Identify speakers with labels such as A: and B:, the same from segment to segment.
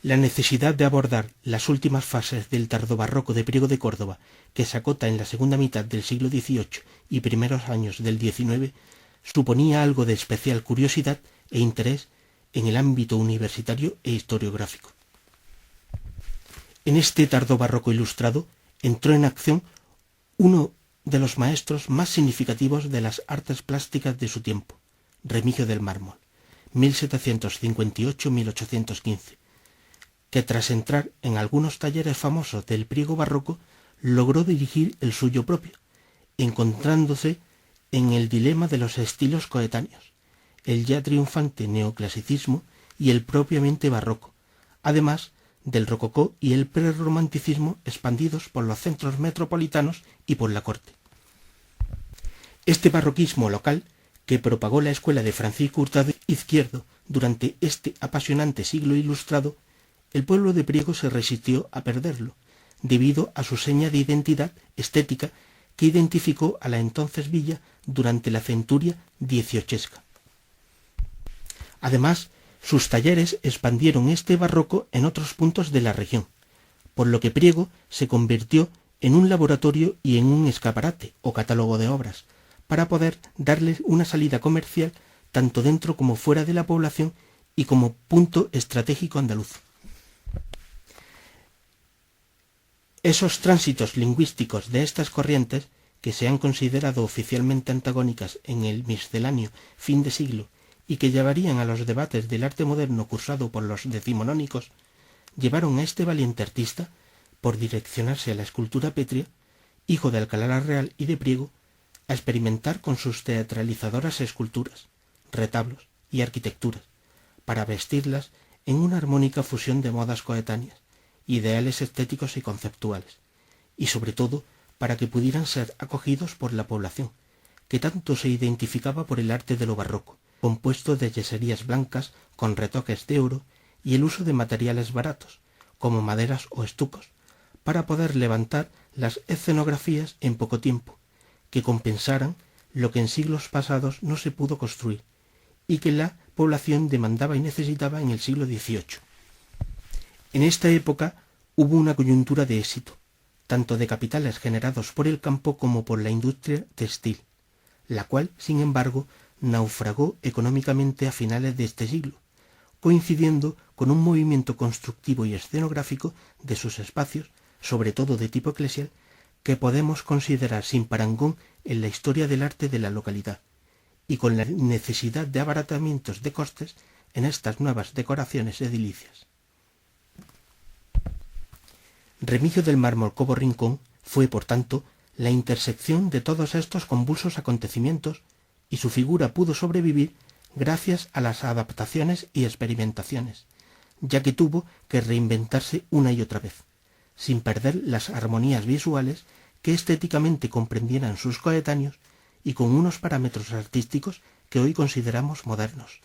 A: La necesidad de abordar las últimas fases del tardobarroco de Priego de Córdoba, que se acota en la segunda mitad del siglo XVIII y primeros años del XIX, suponía algo de especial curiosidad e interés en el ámbito universitario e historiográfico. En este tardobarroco ilustrado entró en acción uno de los maestros más significativos de las artes plásticas de su tiempo, Remigio del Mármol, 1758-1815, que tras entrar en algunos talleres famosos del Priego barroco, logró dirigir el suyo propio, encontrándose en el dilema de los estilos coetáneos, el ya triunfante neoclasicismo y el propiamente barroco, además del rococó y el prerromanticismo expandidos por los centros metropolitanos y por la corte. Este barroquismo local, que propagó la escuela de Francisco Hurtado Izquierdo durante este apasionante siglo ilustrado, el pueblo de Priego se resistió a perderlo, debido a su seña de identidad estética que identificó a la entonces villa durante la centuria dieciochesca. Además, sus talleres expandieron este barroco en otros puntos de la región, por lo que Priego se convirtió en un laboratorio y en un escaparate o catálogo de obras, para poder darles una salida comercial tanto dentro como fuera de la población y como punto estratégico andaluz. Esos tránsitos lingüísticos de estas corrientes, que se han considerado oficialmente antagónicas en el misceláneo fin de siglo y que llevarían a los debates del arte moderno cursado por los decimonónicos, llevaron a este valiente artista, por direccionarse a la escultura pétrea, hijo de Alcalá la Real y de Priego, a experimentar con sus teatralizadoras esculturas, retablos y arquitecturas, para vestirlas en una armónica fusión de modas coetáneas, ideales estéticos y conceptuales, y sobre todo para que pudieran ser acogidos por la población, que tanto se identificaba por el arte de lo barroco, compuesto de yeserías blancas con retoques de oro y el uso de materiales baratos, como maderas o estucos, para poder levantar las escenografías en poco tiempo, que compensaran lo que en siglos pasados no se pudo construir, y que la población demandaba y necesitaba en el siglo XVIII. En esta época hubo una coyuntura de éxito, tanto de capitales generados por el campo como por la industria textil, la cual, sin embargo, naufragó económicamente a finales de este siglo, coincidiendo con un movimiento constructivo y escenográfico de sus espacios, sobre todo de tipo eclesial, que podemos considerar sin parangón en la historia del arte de la localidad, y con la necesidad de abaratamientos de costes en estas nuevas decoraciones edilicias. Remigio del Mármol Cobo Rincón fue, por tanto, la intersección de todos estos convulsos acontecimientos, y su figura pudo sobrevivir gracias a las adaptaciones y experimentaciones, ya que tuvo que reinventarse una y otra vez, sin perder las armonías visuales que estéticamente comprendieran sus coetáneos y con unos parámetros artísticos que hoy consideramos modernos,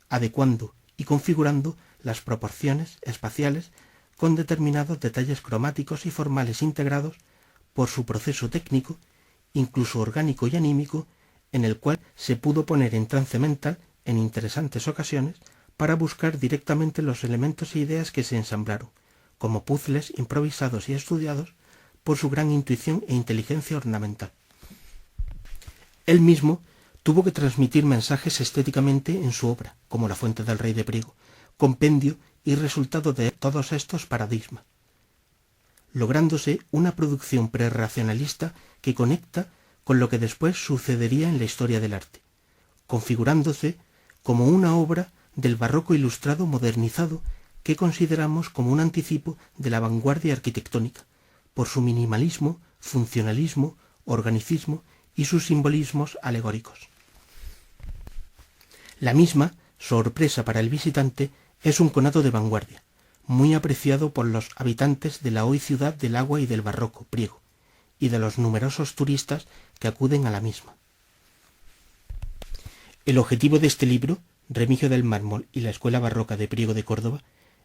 A: adecuando y configurando las proporciones espaciales con determinados detalles cromáticos y formales integrados por su proceso técnico, incluso orgánico y anímico, en el cual se pudo poner en trance mental en interesantes ocasiones para buscar directamente los elementos e ideas que se ensamblaron, como puzles improvisados y estudiados por su gran intuición e inteligencia ornamental. Él mismo tuvo que transmitir mensajes estéticamente en su obra, como La Fuente del Rey de Priego, compendio y resultado de todos estos paradigmas, lográndose una producción prerracionalista que conecta con lo que después sucedería en la historia del arte, configurándose como una obra del barroco ilustrado modernizado que consideramos como un anticipo de la vanguardia arquitectónica, por su minimalismo, funcionalismo, organicismo y sus simbolismos alegóricos. La misma, sorpresa para el visitante, es un conato de vanguardia, muy apreciado por los habitantes de la hoy ciudad del agua y del barroco, Priego, y de los numerosos turistas que acuden a la misma. El objetivo de este libro, Remigio del Mármol y la Escuela Barroca de Priego de Córdoba,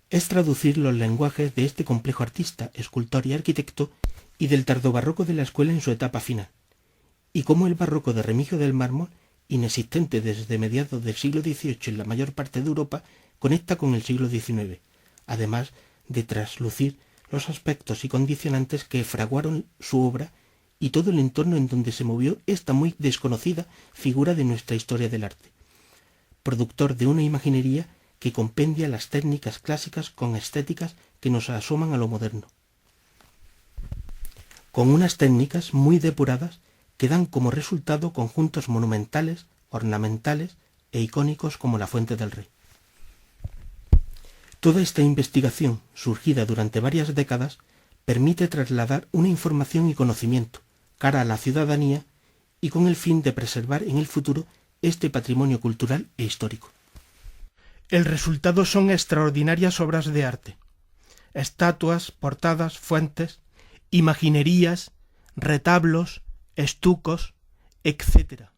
A: es traducir los lenguajes de este complejo artista, escultor y arquitecto, y del tardobarroco de la escuela en su etapa final, y cómo el barroco de Remigio del Mármol, inexistente desde mediados del siglo XVIII en la mayor parte de Europa, conecta con el siglo XIX, además de traslucir los aspectos y condicionantes que fraguaron su obra y todo el entorno en donde se movió esta muy desconocida figura de nuestra historia del arte, productor de una imaginería que compendia las técnicas clásicas con estéticas que nos asoman a lo moderno, con unas técnicas muy depuradas que dan como resultado conjuntos monumentales, ornamentales e icónicos como la Fuente del Rey. Toda esta investigación, surgida durante varias décadas, permite trasladar una información y conocimiento cara a la ciudadanía y con el fin de preservar en el futuro este patrimonio cultural e histórico. El resultado son extraordinarias obras de arte, estatuas, portadas, fuentes, imaginerías, retablos, estucos, etc.,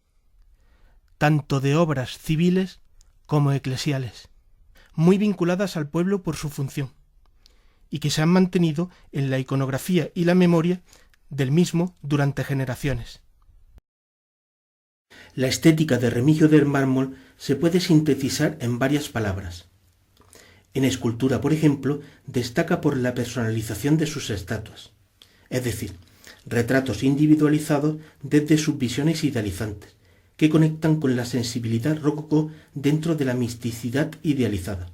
A: tanto de obras civiles como eclesiales, muy vinculadas al pueblo por su función, y que se han mantenido en la iconografía y la memoria del mismo durante generaciones. La estética de Remigio del Mármol se puede sintetizar en varias palabras. En escultura, por ejemplo, destaca por la personalización de sus estatuas, es decir, retratos individualizados desde sus visiones idealizantes, que conectan con la sensibilidad rococó dentro de la misticidad idealizada.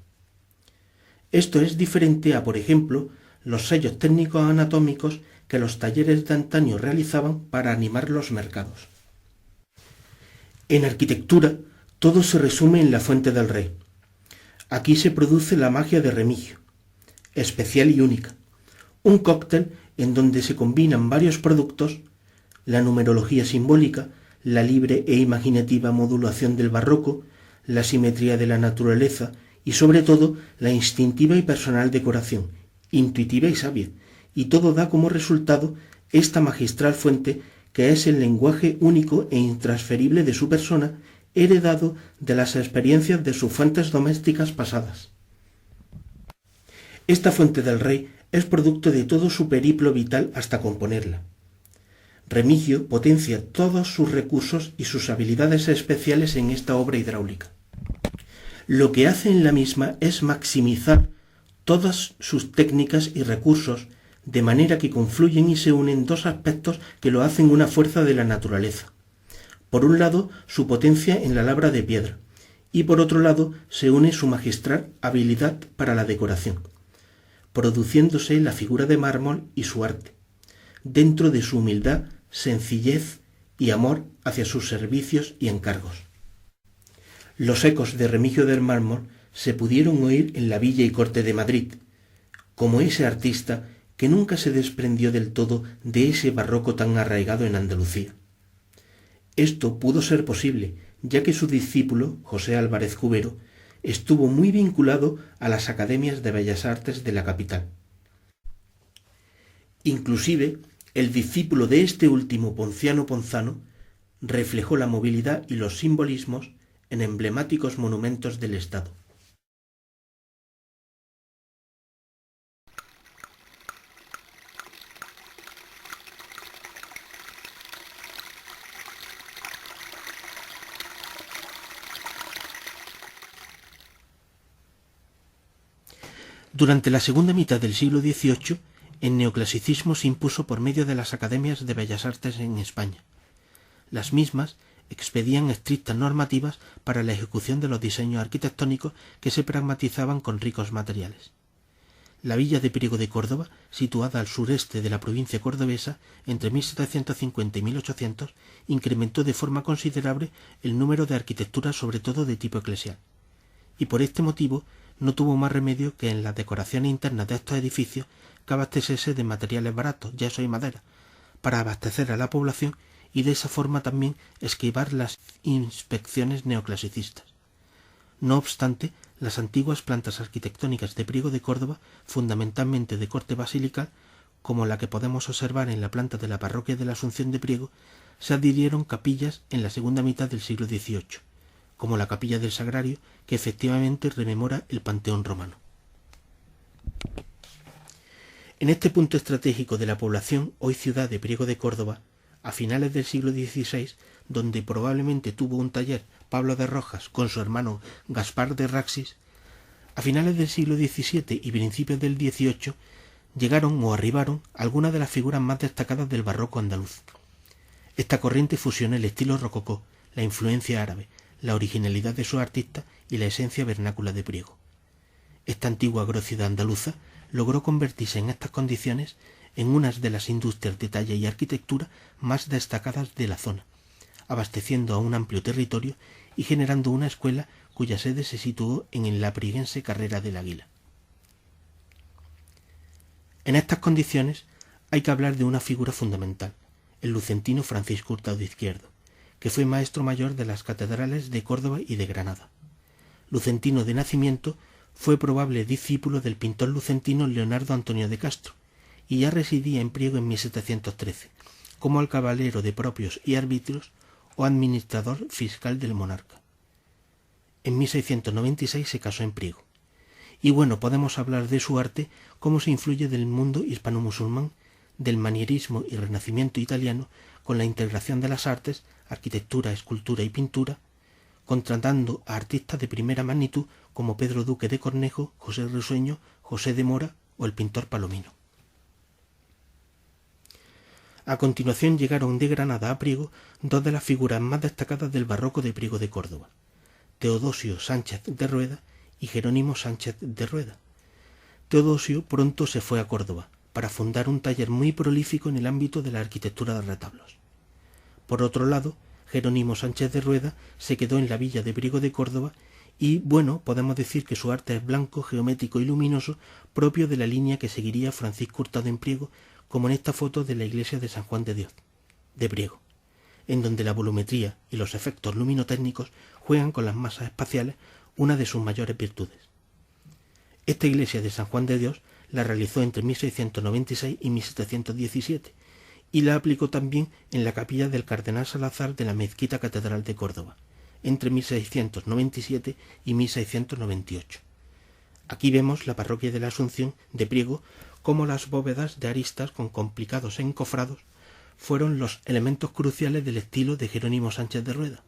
A: Esto es diferente a, por ejemplo, los sellos técnicos anatómicos que los talleres de antaño realizaban para animar los mercados. En arquitectura, todo se resume en la Fuente del Rey. Aquí se produce la magia de Remigio, especial y única, un cóctel en donde se combinan varios productos, la numerología simbólica, la libre e imaginativa modulación del barroco, la simetría de la naturaleza y sobre todo la instintiva y personal decoración, intuitiva y sabia, y todo da como resultado esta magistral fuente que es el lenguaje único e intransferible de su persona, heredado de las experiencias de sus fuentes domésticas pasadas. Esta Fuente del Rey es producto de todo su periplo vital hasta componerla. Remigio potencia todos sus recursos y sus habilidades especiales en esta obra hidráulica. Lo que hace en la misma es maximizar todas sus técnicas y recursos, de manera que confluyen y se unen dos aspectos que lo hacen una fuerza de la naturaleza. Por un lado, su potencia en la labra de piedra, y por otro lado, se une su magistral habilidad para la decoración, produciéndose la figura de mármol y su arte, dentro de su humildad, sencillez y amor hacia sus servicios y encargos. Los ecos de Remigio del Mármol se pudieron oír en la Villa y Corte de Madrid, como ese artista que nunca se desprendió del todo de ese barroco tan arraigado en Andalucía. Esto pudo ser posible, ya que su discípulo, José Álvarez Cubero, estuvo muy vinculado a las academias de bellas artes de la capital. Inclusive, el discípulo de este último, Ponciano Ponzano, reflejó la movilidad y los simbolismos en emblemáticos monumentos del Estado. Durante la segunda mitad del siglo XVIII, el neoclasicismo se impuso por medio de las academias de bellas artes en España. Las mismas expedían estrictas normativas para la ejecución de los diseños arquitectónicos que se pragmatizaban con ricos materiales. La villa de Priego de Córdoba, situada al sureste de la provincia cordobesa, entre 1750 y 1800, incrementó de forma considerable el número de arquitecturas, sobre todo de tipo eclesial. Y por este motivo no tuvo más remedio que en las decoraciones internas de estos edificios que abasteciese de materiales baratos, yeso y madera, para abastecer a la población y de esa forma también esquivar las inspecciones neoclasicistas. No obstante, las antiguas plantas arquitectónicas de Priego de Córdoba, fundamentalmente de corte basilical, como la que podemos observar en la planta de la parroquia de la Asunción de Priego, se adhirieron capillas en la segunda mitad del siglo XVIII, como la capilla del Sagrario, que efectivamente rememora el panteón romano. En este punto estratégico de la población, hoy ciudad de Priego de Córdoba, a finales del siglo XVI, donde probablemente tuvo un taller Pablo de Rojas con su hermano Gaspar de Raxis, A finales del siglo XVII y principios del XVIII llegaron o arribaron algunas de las figuras más destacadas del barroco andaluz. Esta corriente fusiona el estilo rococó, la influencia árabe, la originalidad de sus artistas y la esencia vernácula de Priego. Esta antigua grócida andaluza logró convertirse en estas condiciones en una de las industrias de talla y arquitectura más destacadas de la zona, abasteciendo a un amplio territorio y generando una escuela cuya sede se situó en la prieguense Carrera del Águila. En estas condiciones hay que hablar de una figura fundamental, el lucentino Francisco Hurtado Izquierdo, que fue maestro mayor de las catedrales de Córdoba y de Granada. Lucentino de nacimiento, fue probable discípulo del pintor lucentino Leonardo Antonio de Castro, y ya residía en Priego en 1713, como alcabalero de propios y árbitros o administrador fiscal del monarca. En 1696 se casó en Priego. Y bueno, podemos hablar de su arte, cómo se influye del mundo hispano-musulmán, del manierismo y renacimiento italiano, con la integración de las artes, arquitectura, escultura y pintura, contratando a artistas de primera magnitud como Pedro Duque de Cornejo, José Risueño, José de Mora o el pintor Palomino. A continuación llegaron de Granada a Priego dos de las figuras más destacadas del barroco de Priego de Córdoba, Teodosio Sánchez de Rueda y Jerónimo Sánchez de Rueda. Teodosio pronto se fue a Córdoba para fundar un taller muy prolífico en el ámbito de la arquitectura de retablos. Por otro lado, Jerónimo Sánchez de Rueda se quedó en la villa de Priego de Córdoba y, bueno, podemos decir que su arte es blanco, geométrico y luminoso, propio de la línea que seguiría Francisco Hurtado en Priego, como en esta foto de la iglesia de San Juan de Dios, de Priego, en donde la volumetría y los efectos luminotécnicos juegan con las masas espaciales, una de sus mayores virtudes. Esta iglesia de San Juan de Dios la realizó entre 1696 y 1717 y la aplicó también en la capilla del Cardenal Salazar de la Mezquita Catedral de Córdoba, entre 1697 y 1698. Aquí vemos la parroquia de la Asunción de Priego, como las bóvedas de aristas con complicados encofrados fueron los elementos cruciales del estilo de Jerónimo Sánchez de Rueda.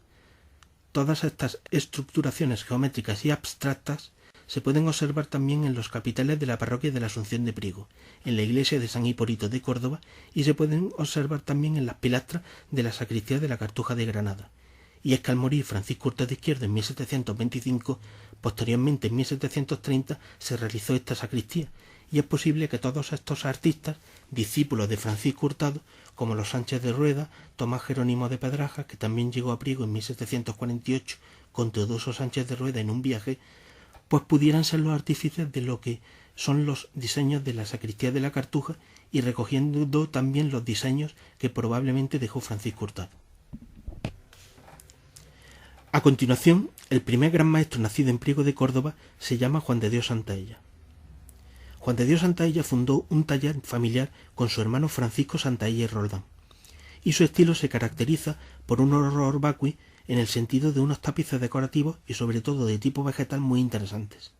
A: Todas estas estructuraciones geométricas y abstractas se pueden observar también en los capiteles de la parroquia de la Asunción de Priego, en la iglesia de San Hipólito de Córdoba, y se pueden observar también en las pilastras de la sacristía de la Cartuja de Granada. Y es que al morir Francisco Hurtado Izquierdo en 1725, posteriormente en 1730 se realizó esta sacristía, y es posible que todos estos artistas, discípulos de Francisco Hurtado, como los Sánchez de Rueda, Tomás Jerónimo de Pedraja, que también llegó a Priego en 1748 con Teodosio Sánchez de Rueda en un viaje, pues pudieran ser los artífices de lo que son los diseños de la sacristía de la Cartuja y recogiendo también los diseños que probablemente dejó Francisco Hurtado. A continuación, el primer gran maestro nacido en Priego de Córdoba se llama Juan de Dios Santaella. Juan de Dios Santaella fundó un taller familiar con su hermano Francisco Santaella y Roldán, y su estilo se caracteriza por un horror vacui en el sentido de unos tapices decorativos y sobre todo de tipo vegetal muy interesantes.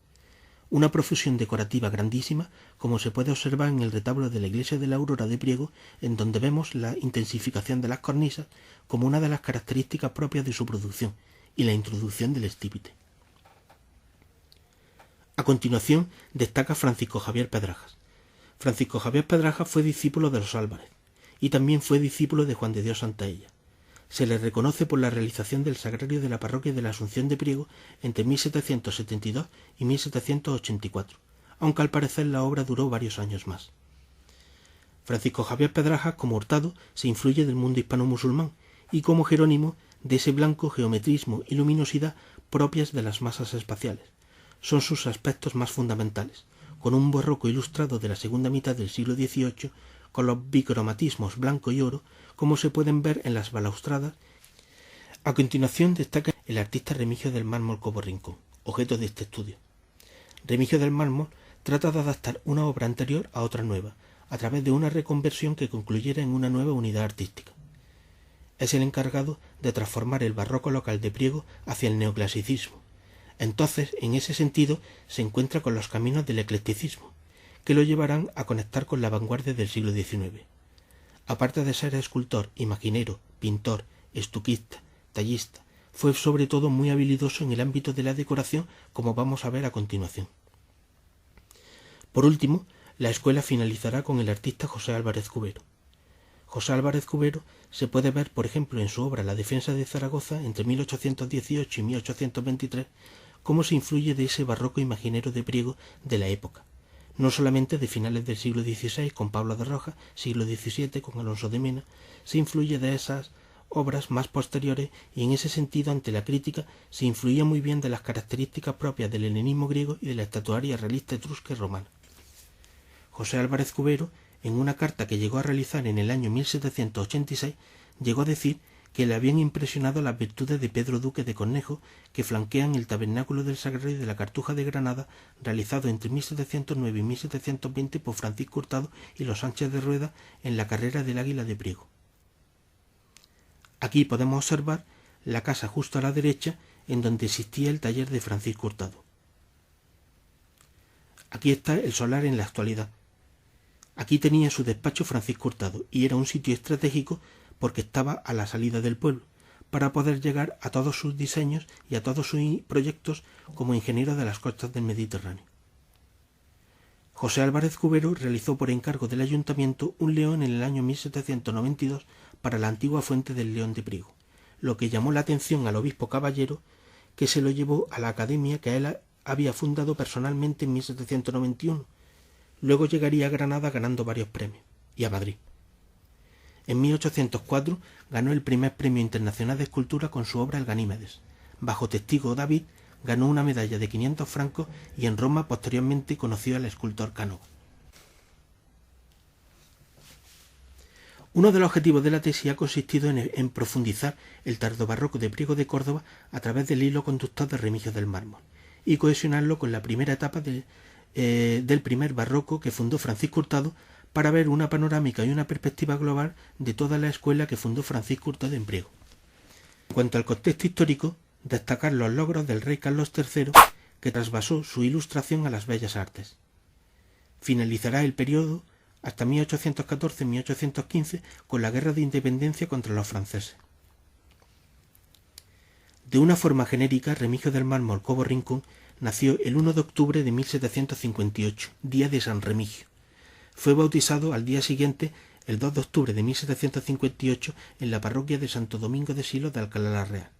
A: Una profusión decorativa grandísima, como se puede observar en el retablo de la iglesia de la Aurora de Priego, en donde vemos la intensificación de las cornisas como una de las características propias de su producción y la introducción del estípite. A continuación destaca Francisco Javier Pedrajas. Francisco Javier Pedrajas fue discípulo de los Álvarez y también fue discípulo de Juan de Dios Santaella. Se le reconoce por la realización del sagrario de la parroquia de la Asunción de Priego entre 1772 y 1784, aunque al parecer la obra duró varios años más. Francisco Javier Pedrajas, como Hurtado, se influye del mundo hispano-musulmán y como Jerónimo de ese blanco, geometrismo y luminosidad propias de las masas espaciales. Son sus aspectos más fundamentales, con un barroco ilustrado de la segunda mitad del siglo XVIII, con los bicromatismos blanco y oro, como se pueden ver en las balaustradas. A continuación destaca el artista Remigio del Mármol Cobo Rincón, objeto de este estudio. Remigio del Mármol trata de adaptar una obra anterior a otra nueva, a través de una reconversión que concluyera en una nueva unidad artística. Es el encargado de transformar el barroco local de Priego hacia el neoclasicismo. Entonces, en ese sentido, se encuentra con los caminos del eclecticismo, que lo llevarán a conectar con la vanguardia del siglo XIX. Aparte de ser escultor, imaginero, pintor, estuquista, tallista, fue sobre todo muy habilidoso en el ámbito de la decoración, como vamos a ver a continuación. Por último, la escuela finalizará con el artista José Álvarez Cubero. José Álvarez Cubero se puede ver, por ejemplo, en su obra La defensa de Zaragoza entre 1818 y 1823, cómo se influye de ese barroco imaginero de Priego de la época, no solamente de finales del siglo XVI con Pablo de Rojas, siglo XVII con Alonso de Mena, se influye de esas obras más posteriores y en ese sentido ante la crítica se influía muy bien de las características propias del helenismo griego y de la estatuaria realista etrusca y romana. José Álvarez Cubero, en una carta que llegó a realizar en el año 1786, llegó a decir que le habían impresionado las virtudes de Pedro Duque de Cornejo, que flanquean el tabernáculo del Sagrario de la Cartuja de Granada, realizado entre 1709 y 1720 por Francisco Hurtado y los Sánchez de Rueda en la carrera del Águila de Priego. Aquí podemos observar la casa justo a la derecha, en donde existía el taller de Francisco Hurtado. Aquí está el solar en la actualidad. Aquí tenía su despacho Francisco Hurtado y era un sitio estratégico porque estaba a la salida del pueblo, para poder llegar a todos sus diseños y a todos sus proyectos como ingeniero de las costas del Mediterráneo. José Álvarez Cubero realizó por encargo del ayuntamiento un león en el año 1792 para la antigua fuente del León de Priego, lo que llamó la atención al obispo Caballero, que se lo llevó a la academia que él había fundado personalmente en 1791. Luego llegaría a Granada ganando varios premios, y a Madrid. En 1804 ganó el primer premio internacional de escultura con su obra El Ganímedes. Bajo testigo David ganó una medalla de 500 francos y en Roma posteriormente conoció al escultor Canova. Uno de los objetivos de la tesis ha consistido en profundizar el tardobarroco de Priego de Córdoba a través del hilo conductor de Remigio del Mármol y cohesionarlo con la primera etapa del primer barroco que fundó Francisco Hurtado, para ver una panorámica y una perspectiva global de toda la escuela que fundó Francisco Hurtado en Priego. En cuanto al contexto histórico, destacar los logros del rey Carlos III, que trasvasó su ilustración a las bellas artes. Finalizará el periodo hasta 1814-1815 con la Guerra de Independencia contra los franceses. De una forma genérica, Remigio del Mármol Cobo Rincón nació el 1 de octubre de 1758, día de San Remigio. Fue bautizado al día siguiente, el 2 de octubre de 1758, en la parroquia de Santo Domingo de Silos de Alcalá la Real.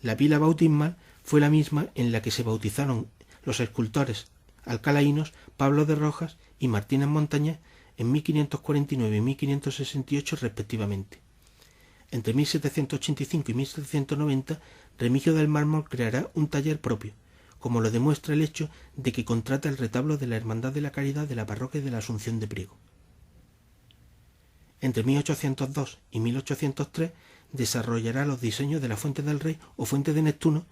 A: La pila bautismal fue la misma en la que se bautizaron los escultores alcalaínos Pablo de Rojas y Martínez Montañés en 1549 y 1568 respectivamente. Entre 1785 y 1790, Remigio del Mármol creará un taller propio, como lo demuestra el hecho de que contrata el retablo de la Hermandad de la Caridad de la parroquia de la Asunción de Priego. Entre 1802 y 1803 desarrollará los diseños de la Fuente del Rey o Fuente de Neptuno,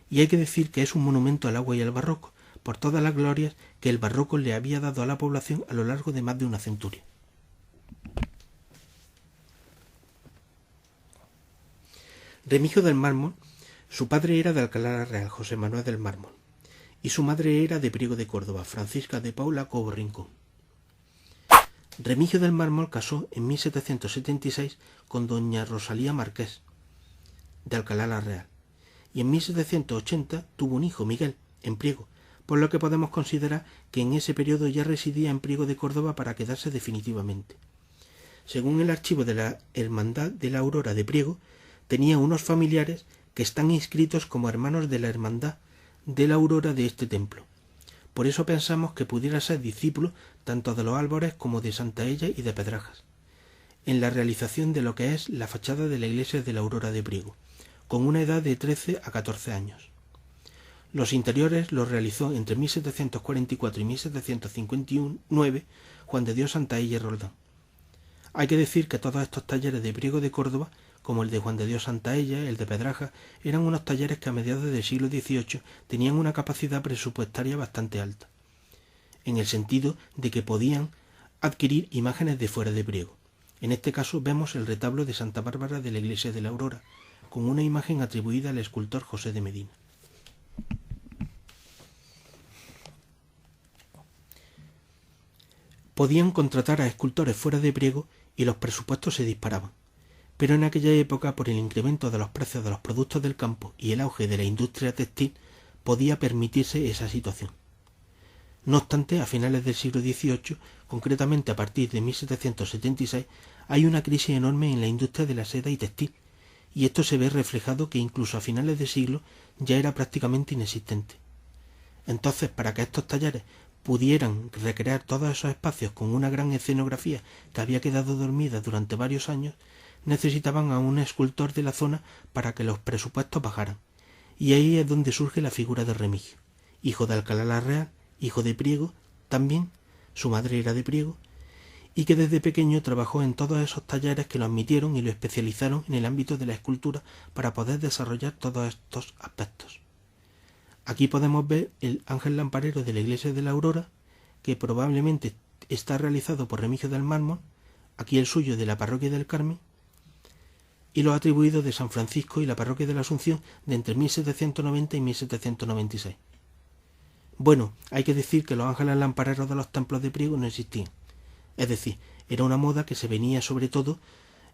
A: y hay que decir que es un monumento al agua y al barroco, por todas las glorias que el barroco le había dado a la población a lo largo de más de una centuria. Remigio del Mármol, su padre era de Alcalá la Real, José Manuel del Mármol, y su madre era de Priego de Córdoba, Francisca de Paula Cobo Rincón. Remigio del Mármol casó en 1776 con doña Rosalía Marqués, de Alcalá la Real, y en 1780 tuvo un hijo, Miguel, en Priego, por lo que podemos considerar que en ese periodo ya residía en Priego de Córdoba para quedarse definitivamente. Según el archivo de la Hermandad de la Aurora de Priego, tenía unos familiares que están inscritos como hermanos de la Hermandad de la Aurora de este templo. Por eso pensamos que pudiera ser discípulo tanto de los Álvarez como de Santaella y de Pedrajas, en la realización de lo que es la fachada de la iglesia de la Aurora de Priego, con una edad de 13 a 14 años. Los interiores los realizó entre 1744 y 1759 Juan de Dios Santaella y Roldán. Hay que decir que todos estos talleres de Priego de Córdoba, como el de Juan de Dios Santaella, el de Pedraja, eran unos talleres que a mediados del siglo XVIII tenían una capacidad presupuestaria bastante alta, en el sentido de que podían adquirir imágenes de fuera de Priego. En este caso vemos el retablo de Santa Bárbara de la iglesia de la Aurora, con una imagen atribuida al escultor José de Medina. Podían contratar a escultores fuera de Priego y los presupuestos se disparaban, pero en aquella época, por el incremento de los precios de los productos del campo y el auge de la industria textil, podía permitirse esa situación. No obstante, a finales del siglo XVIII, concretamente a partir de 1776, hay una crisis enorme en la industria de la seda y textil, y esto se ve reflejado que incluso a finales de siglo ya era prácticamente inexistente. Entonces, para que estos talleres pudieran recrear todos esos espacios con una gran escenografía que había quedado dormida durante varios años, necesitaban a un escultor de la zona para que los presupuestos bajaran. Y ahí es donde surge la figura de Remigio, hijo de Alcalá la Real, hijo de Priego, también, su madre era de Priego, y que desde pequeño trabajó en todos esos talleres que lo admitieron y lo especializaron en el ámbito de la escultura para poder desarrollar todos estos aspectos. Aquí podemos ver el ángel lamparero de la iglesia de la Aurora, que probablemente está realizado por Remigio del Mármol, aquí el suyo de la parroquia del Carmen, y los atribuidos de San Francisco y la parroquia de la Asunción de entre 1790 y 1796. Bueno, hay que decir que los ángeles lampareros de los templos de Priego no existían. Es decir, era una moda que se venía sobre todo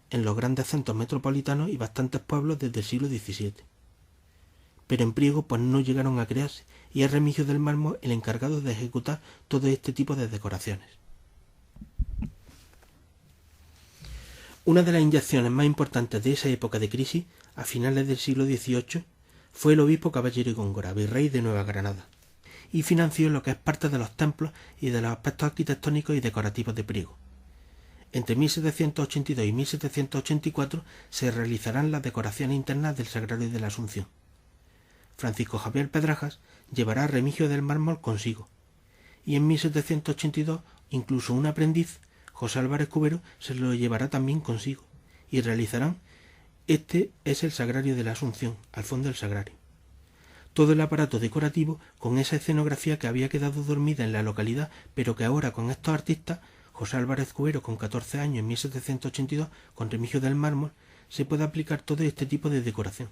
A: en los grandes centros metropolitanos y bastantes pueblos desde el siglo XVII. Pero en Priego pues no llegaron a crearse, y es Remigio del Mármol el encargado de ejecutar todo este tipo de decoraciones. Una de las inyecciones más importantes de esa época de crisis, a finales del siglo XVIII, fue el obispo Caballero y Góngora, virrey de Nueva Granada, y financió lo que es parte de los templos y de los aspectos arquitectónicos y decorativos de Priego. Entre 1782 y 1784 se realizarán las decoraciones internas del Sagrario de la Asunción. Francisco Javier Pedrajas llevará a Remigio del Mármol consigo, y en 1782 incluso un aprendiz, José Álvarez Cubero, se lo llevará también consigo, y realizarán este es el Sagrario de la Asunción, al fondo del Sagrario. Todo el aparato decorativo con esa escenografía que había quedado dormida en la localidad, pero que ahora con estos artistas, José Álvarez Cubero con 14 años en 1782, con Remigio del Mármol, se puede aplicar todo este tipo de decoración.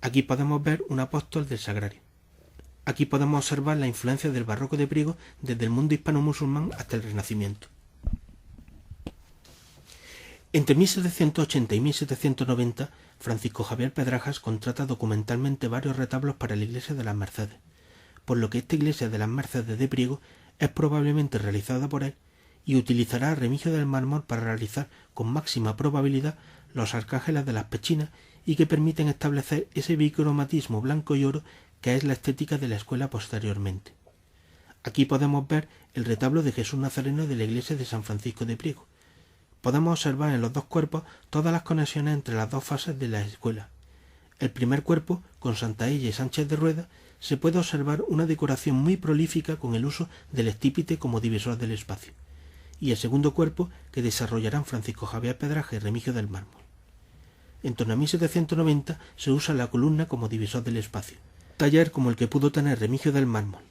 A: Aquí podemos ver un apóstol del Sagrario. Aquí podemos observar la influencia del barroco de Priego desde el mundo hispano-musulmán hasta el Renacimiento. Entre 1780 y 1790, Francisco Javier Pedrajas contrata documentalmente varios retablos para la iglesia de las Mercedes, por lo que esta iglesia de las Mercedes de Priego es probablemente realizada por él y utilizará a Remigio del Mármol para realizar con máxima probabilidad los arcángeles de las pechinas y que permiten establecer ese bicromatismo blanco y oro que es la estética de la escuela posteriormente. Aquí podemos ver el retablo de Jesús Nazareno de la iglesia de San Francisco de Priego. Podemos observar en los dos cuerpos todas las conexiones entre las dos fases de la escuela. El primer cuerpo, con Santaella y Sánchez de Rueda, se puede observar una decoración muy prolífica con el uso del estípite como divisor del espacio, y el segundo cuerpo que desarrollarán Francisco Javier Pedrajas y Remigio del Mármol. En torno a 1790 se usa la columna como divisor del espacio, taller como el que pudo tener Remigio del Mármol.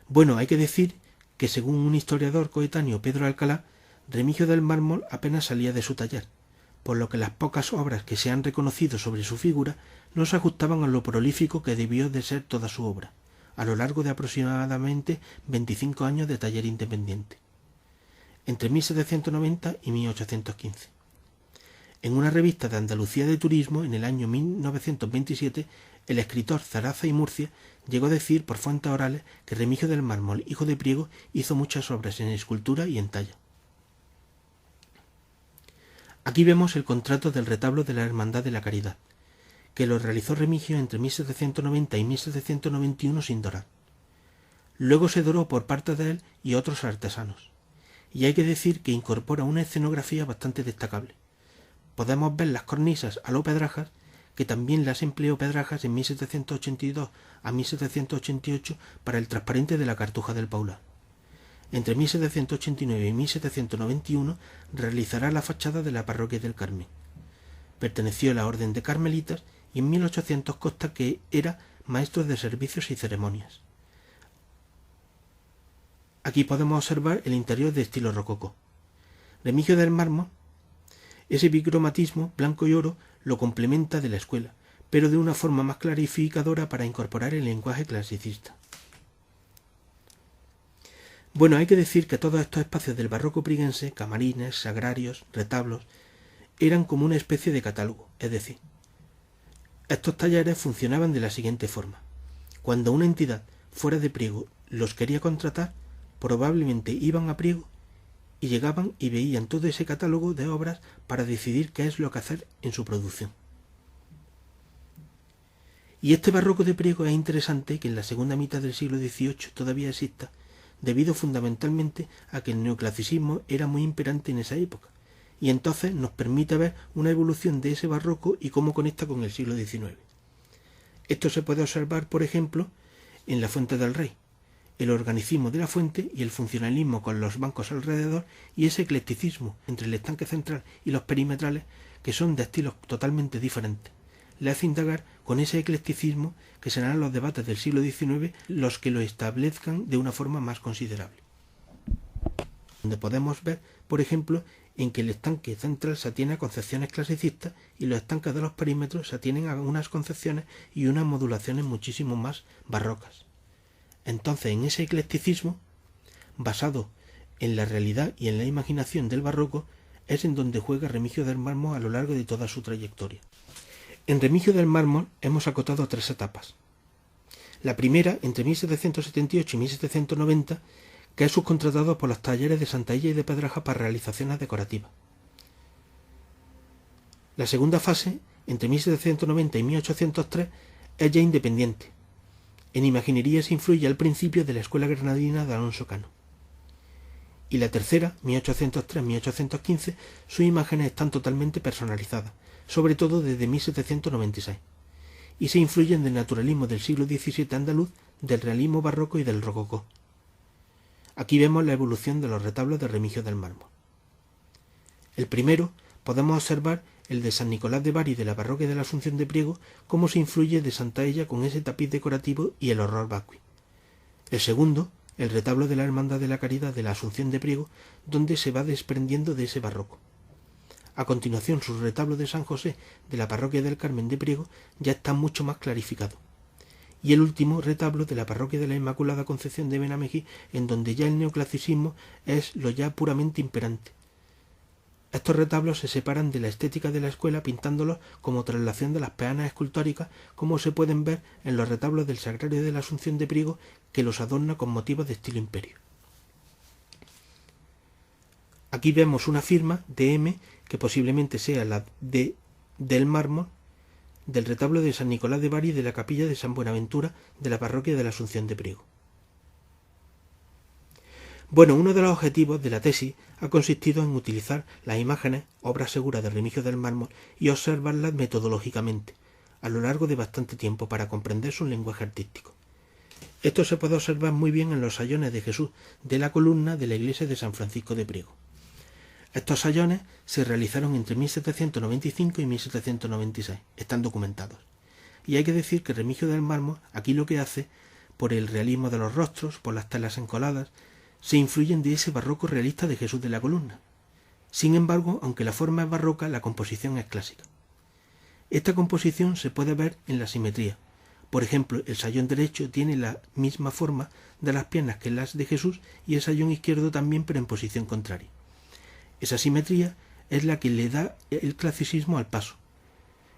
A: Bueno, hay que decir que según un historiador coetáneo, Pedro Alcalá, Remigio del Mármol apenas salía de su taller, por lo que las pocas obras que se han reconocido sobre su figura no se ajustaban a lo prolífico que debió de ser toda su obra, a lo largo de aproximadamente 25 años de taller independiente, entre 1790 y 1815. En una revista de Andalucía de Turismo, en el año 1927, el escritor Zaraza y Murcia llegó a decir por fuentes orales que Remigio del Mármol, hijo de Priego, hizo muchas obras en escultura y en talla. Aquí vemos el contrato del retablo de la Hermandad de la Caridad, que lo realizó Remigio entre 1790 y 1791 sin dorar. Luego se doró por parte de él y otros artesanos, y hay que decir que incorpora una escenografía bastante destacable. Podemos ver las cornisas a lo Pedrajas, que también las empleó Pedrajas en 1782 a 1788 para el transparente de la Cartuja del Paular. Entre 1789 y 1791 realizará la fachada de la parroquia del Carmen. Perteneció a la orden de carmelitas y en 1800 consta que era maestro de servicios y ceremonias. Aquí podemos observar el interior de estilo rococó. Remigio del Mármol, ese bicromatismo blanco y oro lo complementa de la escuela, pero de una forma más clarificadora para incorporar el lenguaje clasicista. Bueno, hay que decir que todos estos espacios del barroco priguense, camarines, sagrarios, retablos, eran como una especie de catálogo, es decir, estos talleres funcionaban de la siguiente forma. Cuando una entidad fuera de Priego los quería contratar, probablemente iban a Priego y llegaban y veían todo ese catálogo de obras para decidir qué es lo que hacer en su producción. Y este barroco de Priego es interesante que en la segunda mitad del siglo XVIII todavía exista, debido fundamentalmente a que el neoclasicismo era muy imperante en esa época, y entonces nos permite ver una evolución de ese barroco y cómo conecta con el siglo XIX. Esto se puede observar, por ejemplo, en la Fuente del Rey, el organicismo de la fuente y el funcionalismo con los bancos alrededor y ese eclecticismo entre el estanque central y los perimetrales, que son de estilos totalmente diferentes. Le hace indagar con ese eclecticismo que serán los debates del siglo XIX los que lo establezcan de una forma más considerable. Donde podemos ver, por ejemplo, en que el estanque central se atiene a concepciones clasicistas y los estanques de los perímetros se atienen a unas concepciones y unas modulaciones muchísimo más barrocas. Entonces, en ese eclecticismo, basado en la realidad y en la imaginación del barroco, es en donde juega Remigio del Mármol a lo largo de toda su trayectoria. En Remigio del Mármol hemos acotado 3 etapas. La primera, entre 1778 y 1790, que es subcontratado por los talleres de Santalla y de Pedraja para realizaciones decorativas. La segunda fase, entre 1790 y 1803, es ya independiente. En imaginería se influye al principio de la Escuela Granadina de Alonso Cano. Y la tercera, 1803-1815, sus imágenes están totalmente personalizadas, sobre todo desde 1796, y se influyen del naturalismo del siglo XVII andaluz, del realismo barroco y del rococó. Aquí vemos la evolución de los retablos de Remigio del Mármol. El primero, podemos observar el de San Nicolás de Bari de la parroquia de la Asunción de Priego, cómo se influye de Santa Ella con ese tapiz decorativo y el horror vacui. El segundo, el retablo de la Hermandad de la Caridad de la Asunción de Priego, donde se va desprendiendo de ese barroco. A continuación, su retablo de San José de la parroquia del Carmen de Priego ya está mucho más clarificado. Y el último retablo de la parroquia de la Inmaculada Concepción de Benamejí, en donde ya el neoclasicismo es lo ya puramente imperante. Estos retablos se separan de la estética de la escuela pintándolos como traslación de las peanas escultóricas, como se pueden ver en los retablos del Sagrario de la Asunción de Priego, que los adorna con motivos de estilo imperio. Aquí vemos una firma de M, que posiblemente sea la del mármol, del retablo de San Nicolás de Bari de la capilla de San Buenaventura de la parroquia de la Asunción de Priego. Bueno, uno de los objetivos de la tesis ha consistido en utilizar las imágenes, obras seguras de Remigio del Mármol, y observarlas metodológicamente, a lo largo de bastante tiempo, para comprender su lenguaje artístico. Esto se puede observar muy bien en los sayones de Jesús de la columna de la iglesia de San Francisco de Priego. Estos sayones se realizaron entre 1795 y 1796, están documentados. Y hay que decir que Remigio del Mármol aquí lo que hace, por el realismo de los rostros, por las telas encoladas, se influyen de ese barroco realista de Jesús de la columna. Sin embargo, aunque la forma es barroca, la composición es clásica. Esta composición se puede ver en la simetría. Por ejemplo, el sayón derecho tiene la misma forma de las piernas que las de Jesús y el sayón izquierdo también, pero en posición contraria. Esa simetría es la que le da el clasicismo al paso.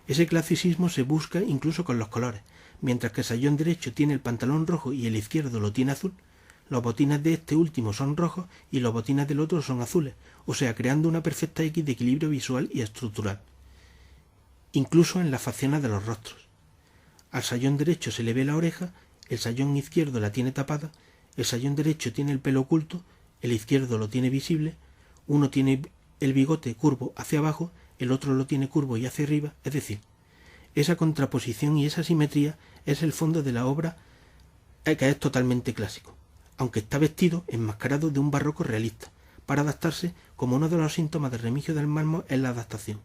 A: Ese clasicismo se busca incluso con los colores. Mientras que el sayón derecho tiene el pantalón rojo y el izquierdo lo tiene azul, los botines de este último son rojos y los botines del otro son azules, o sea, creando una perfecta X de equilibrio visual y estructural, incluso en las facciones de los rostros. Al sayón derecho se le ve la oreja, el sayón izquierdo la tiene tapada, el sayón derecho tiene el pelo oculto, el izquierdo lo tiene visible, uno tiene el bigote curvo hacia abajo, el otro lo tiene curvo y hacia arriba, es decir, esa contraposición y esa simetría es el fondo de la obra, que es totalmente clásico, aunque está vestido enmascarado de un barroco realista, para adaptarse, como uno de los síntomas de Remigio del Mármol es la adaptación,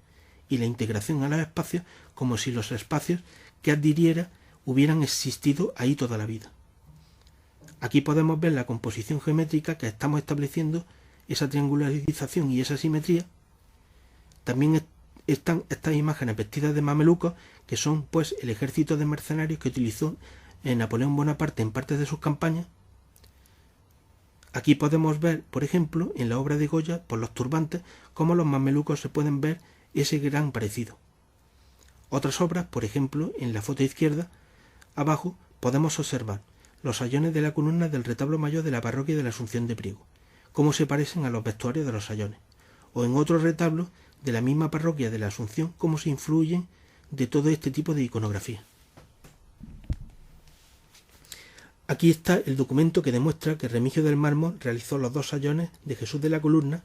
A: y la integración a los espacios, como si los espacios que adhiriera hubieran existido ahí toda la vida. Aquí podemos ver la composición geométrica que estamos estableciendo, esa triangularización y esa simetría. También están estas imágenes vestidas de mamelucos, que son pues el ejército de mercenarios que utilizó Napoleón Bonaparte en parte de sus campañas. Aquí podemos ver, por ejemplo, en la obra de Goya, por los turbantes, cómo los mamelucos se pueden ver ese gran parecido. Otras obras, por ejemplo, en la foto izquierda, abajo, podemos observar los sayones de la columna del retablo mayor de la parroquia de la Asunción de Priego, cómo se parecen a los vestuarios de los sayones, o en otros retablos de la misma parroquia de la Asunción, cómo se influyen de todo este tipo de iconografía. Aquí está el documento que demuestra que Remigio del Mármol realizó los 2 sayones de Jesús de la Columna.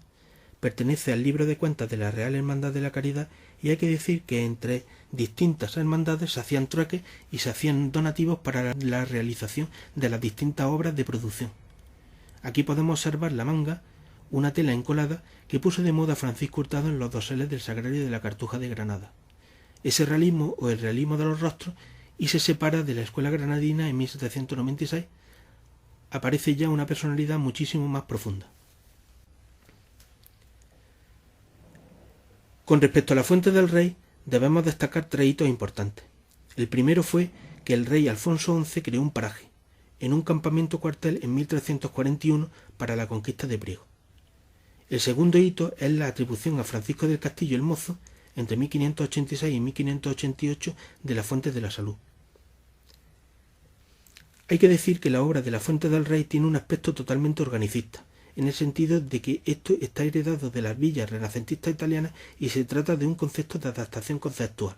A: Pertenece al libro de cuentas de la Real Hermandad de la Caridad, y hay que decir que entre distintas hermandades se hacían trueques y se hacían donativos para la realización de las distintas obras de producción. Aquí podemos observar la manga, una tela encolada que puso de moda Francisco Hurtado en los doseles del Sagrario de la Cartuja de Granada. Ese realismo, o el realismo de los rostros, y se separa de la escuela granadina en 1796, aparece ya una personalidad muchísimo más profunda. Con respecto a la Fuente del Rey, debemos destacar 3 hitos importantes. El primero fue que el rey Alfonso XI creó un paraje, en un campamento cuartel en 1341 para la conquista de Priego. El segundo hito es la atribución a Francisco del Castillo el Mozo, entre 1586 y 1588, de la Fuente de la Salud. Hay que decir que la obra de la Fuente del Rey tiene un aspecto totalmente organicista, en el sentido de que esto está heredado de las villas renacentistas italianas y se trata de un concepto de adaptación conceptual.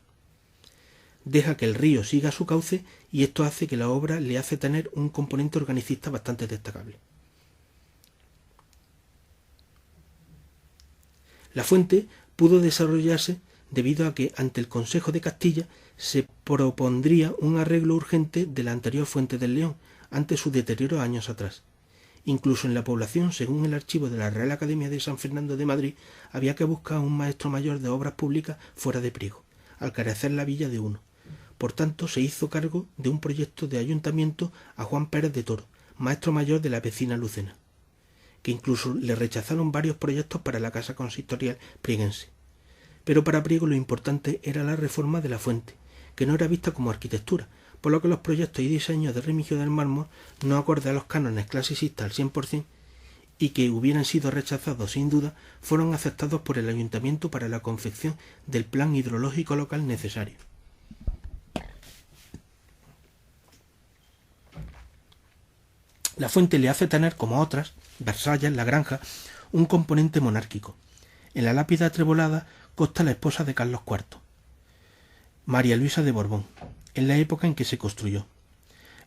A: Deja que el río siga su cauce y esto hace que la obra le hace tener un componente organicista bastante destacable. La fuente pudo desarrollarse debido a que ante el Consejo de Castilla se propondría un arreglo urgente de la anterior Fuente del León ante su deterioro años atrás. Incluso en la población, según el archivo de la Real Academia de San Fernando de Madrid, había que buscar un maestro mayor de obras públicas fuera de Priego, al carecer la villa de uno. Por tanto, se hizo cargo de un proyecto de ayuntamiento a Juan Pérez de Toro, maestro mayor de la vecina Lucena, que incluso le rechazaron varios proyectos para la casa consistorial prieguense. Pero para Priego lo importante era la reforma de la fuente, que no era vista como arquitectura, por lo que los proyectos y diseños de Remigio del Mármol, no acorde a los cánones clasicistas al 100%, y que hubieran sido rechazados sin duda, fueron aceptados por el ayuntamiento para la confección del plan hidrológico local necesario. La fuente le hace tener, como otras, Versalles, La Granja, un componente monárquico. En la lápida atrebolada consta la esposa de Carlos IV, María Luisa de Borbón, en la época en que se construyó.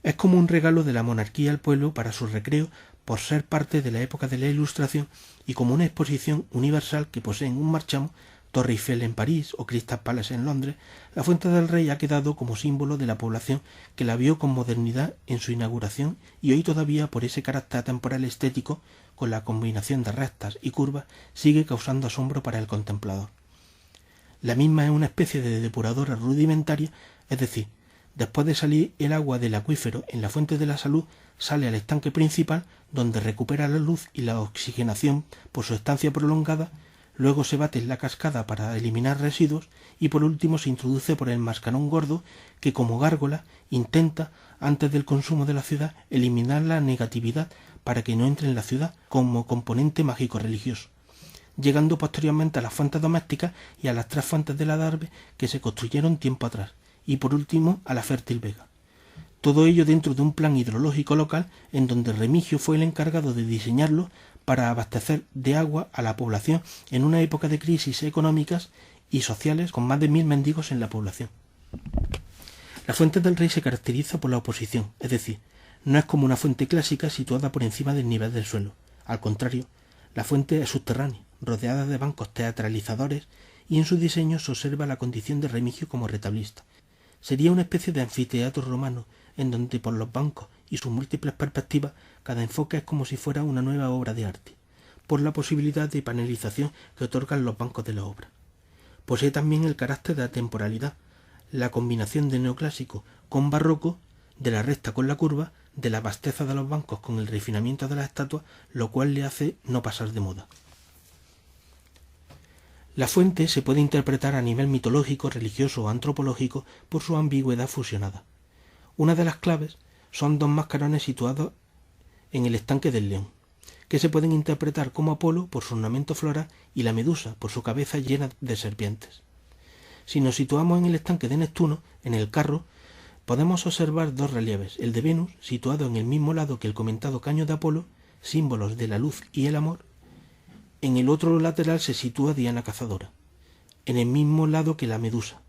A: Es como un regalo de la monarquía al pueblo para su recreo por ser parte de la época de la Ilustración y como una exposición universal que poseen un marchamo, Torre Eiffel en París o Crystal Palace en Londres. La Fuente del Rey ha quedado como símbolo de la población que la vio con modernidad en su inauguración y hoy todavía, por ese carácter temporal estético, con la combinación de rectas y curvas, sigue causando asombro para el contemplador. La misma es una especie de depuradora rudimentaria, es decir, después de salir el agua del acuífero en la Fuente de la Salud, sale al estanque principal, donde recupera la luz y la oxigenación por su estancia prolongada. Luego se bate en la cascada para eliminar residuos y por último se introduce por el mascarón gordo que, como gárgola, intenta, antes del consumo de la ciudad, eliminar la negatividad para que no entre en la ciudad como componente mágico religioso, llegando posteriormente a las fuentes domésticas y a las 3 fuentes del Adarve que se construyeron tiempo atrás, y por último a la Fértil Vega. Todo ello dentro de un plan hidrológico local en donde Remigio fue el encargado de diseñarlo para abastecer de agua a la población en una época de crisis económicas y sociales con más de 1000 mendigos en la población. La Fuente del Rey se caracteriza por la oposición, es decir, no es como una fuente clásica situada por encima del nivel del suelo. Al contrario, la fuente es subterránea, rodeada de bancos teatralizadores, y en su diseño se observa la condición de Remigio como retablista. Sería una especie de anfiteatro romano, en donde por los bancos y sus múltiples perspectivas, cada enfoque es como si fuera una nueva obra de arte, por la posibilidad de panelización que otorgan los bancos de la obra. Posee también el carácter de atemporalidad, la combinación de neoclásico con barroco, de la recta con la curva, de la vasteza de los bancos con el refinamiento de las estatuas, lo cual le hace no pasar de moda. La fuente se puede interpretar a nivel mitológico, religioso o antropológico por su ambigüedad fusionada. Una de las claves son 2 mascarones situados en el estanque del León, que se pueden interpretar como Apolo por su ornamento floral y la Medusa por su cabeza llena de serpientes. Si nos situamos en el estanque de Neptuno, en el carro, podemos observar dos relieves, el de Venus, situado en el mismo lado que el comentado caño de Apolo, símbolos de la luz y el amor. En el otro lateral se sitúa Diana Cazadora, en el mismo lado que la Medusa,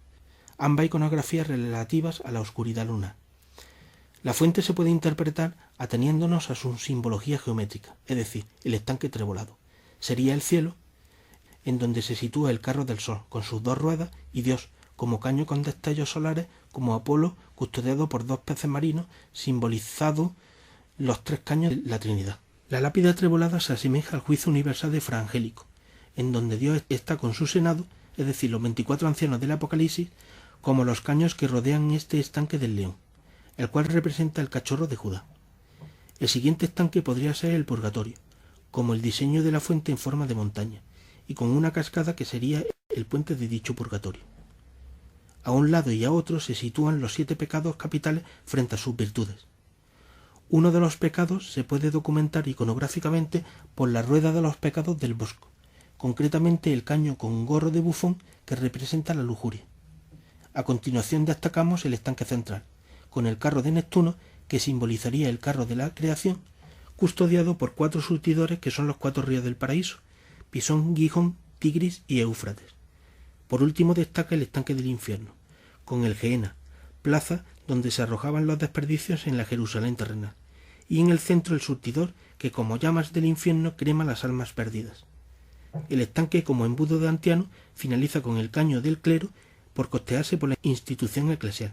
A: ambas iconografías relativas a la oscuridad lunar. La fuente se puede interpretar ateniéndonos a su simbología geométrica, es decir, el estanque trebolado. Sería el cielo, en donde se sitúa el carro del sol, con sus dos ruedas, y Dios, como caño con destellos solares, como Apolo, custodiado por dos peces marinos, simbolizado los tres caños de la Trinidad. La lápida trebolada se asemeja al juicio universal de Fra Angélico, en donde Dios está con su senado, es decir, los 24 ancianos del Apocalipsis, como los caños que rodean este estanque del león, el cual representa el cachorro de Judá. El siguiente estanque podría ser el purgatorio, como el diseño de la fuente en forma de montaña, y con una cascada que sería el puente de dicho purgatorio. A un lado y a otro se sitúan los 7 pecados capitales frente a sus virtudes. Uno de los pecados se puede documentar iconográficamente por la rueda de los pecados del Bosco, concretamente el caño con gorro de bufón que representa la lujuria. A continuación destacamos el estanque central, con el carro de Neptuno, que simbolizaría el carro de la creación, custodiado por 4 surtidores que son los 4 ríos del paraíso, Pisón, Gijón, Tigris y Éufrates. Por último destaca el estanque del infierno, con el Gehenna, plaza donde se arrojaban los desperdicios en la Jerusalén terrenal, y en el centro el surtidor que como llamas del infierno crema las almas perdidas. El estanque, como embudo de Antiano, finaliza con el caño del clero por costearse por la institución eclesial.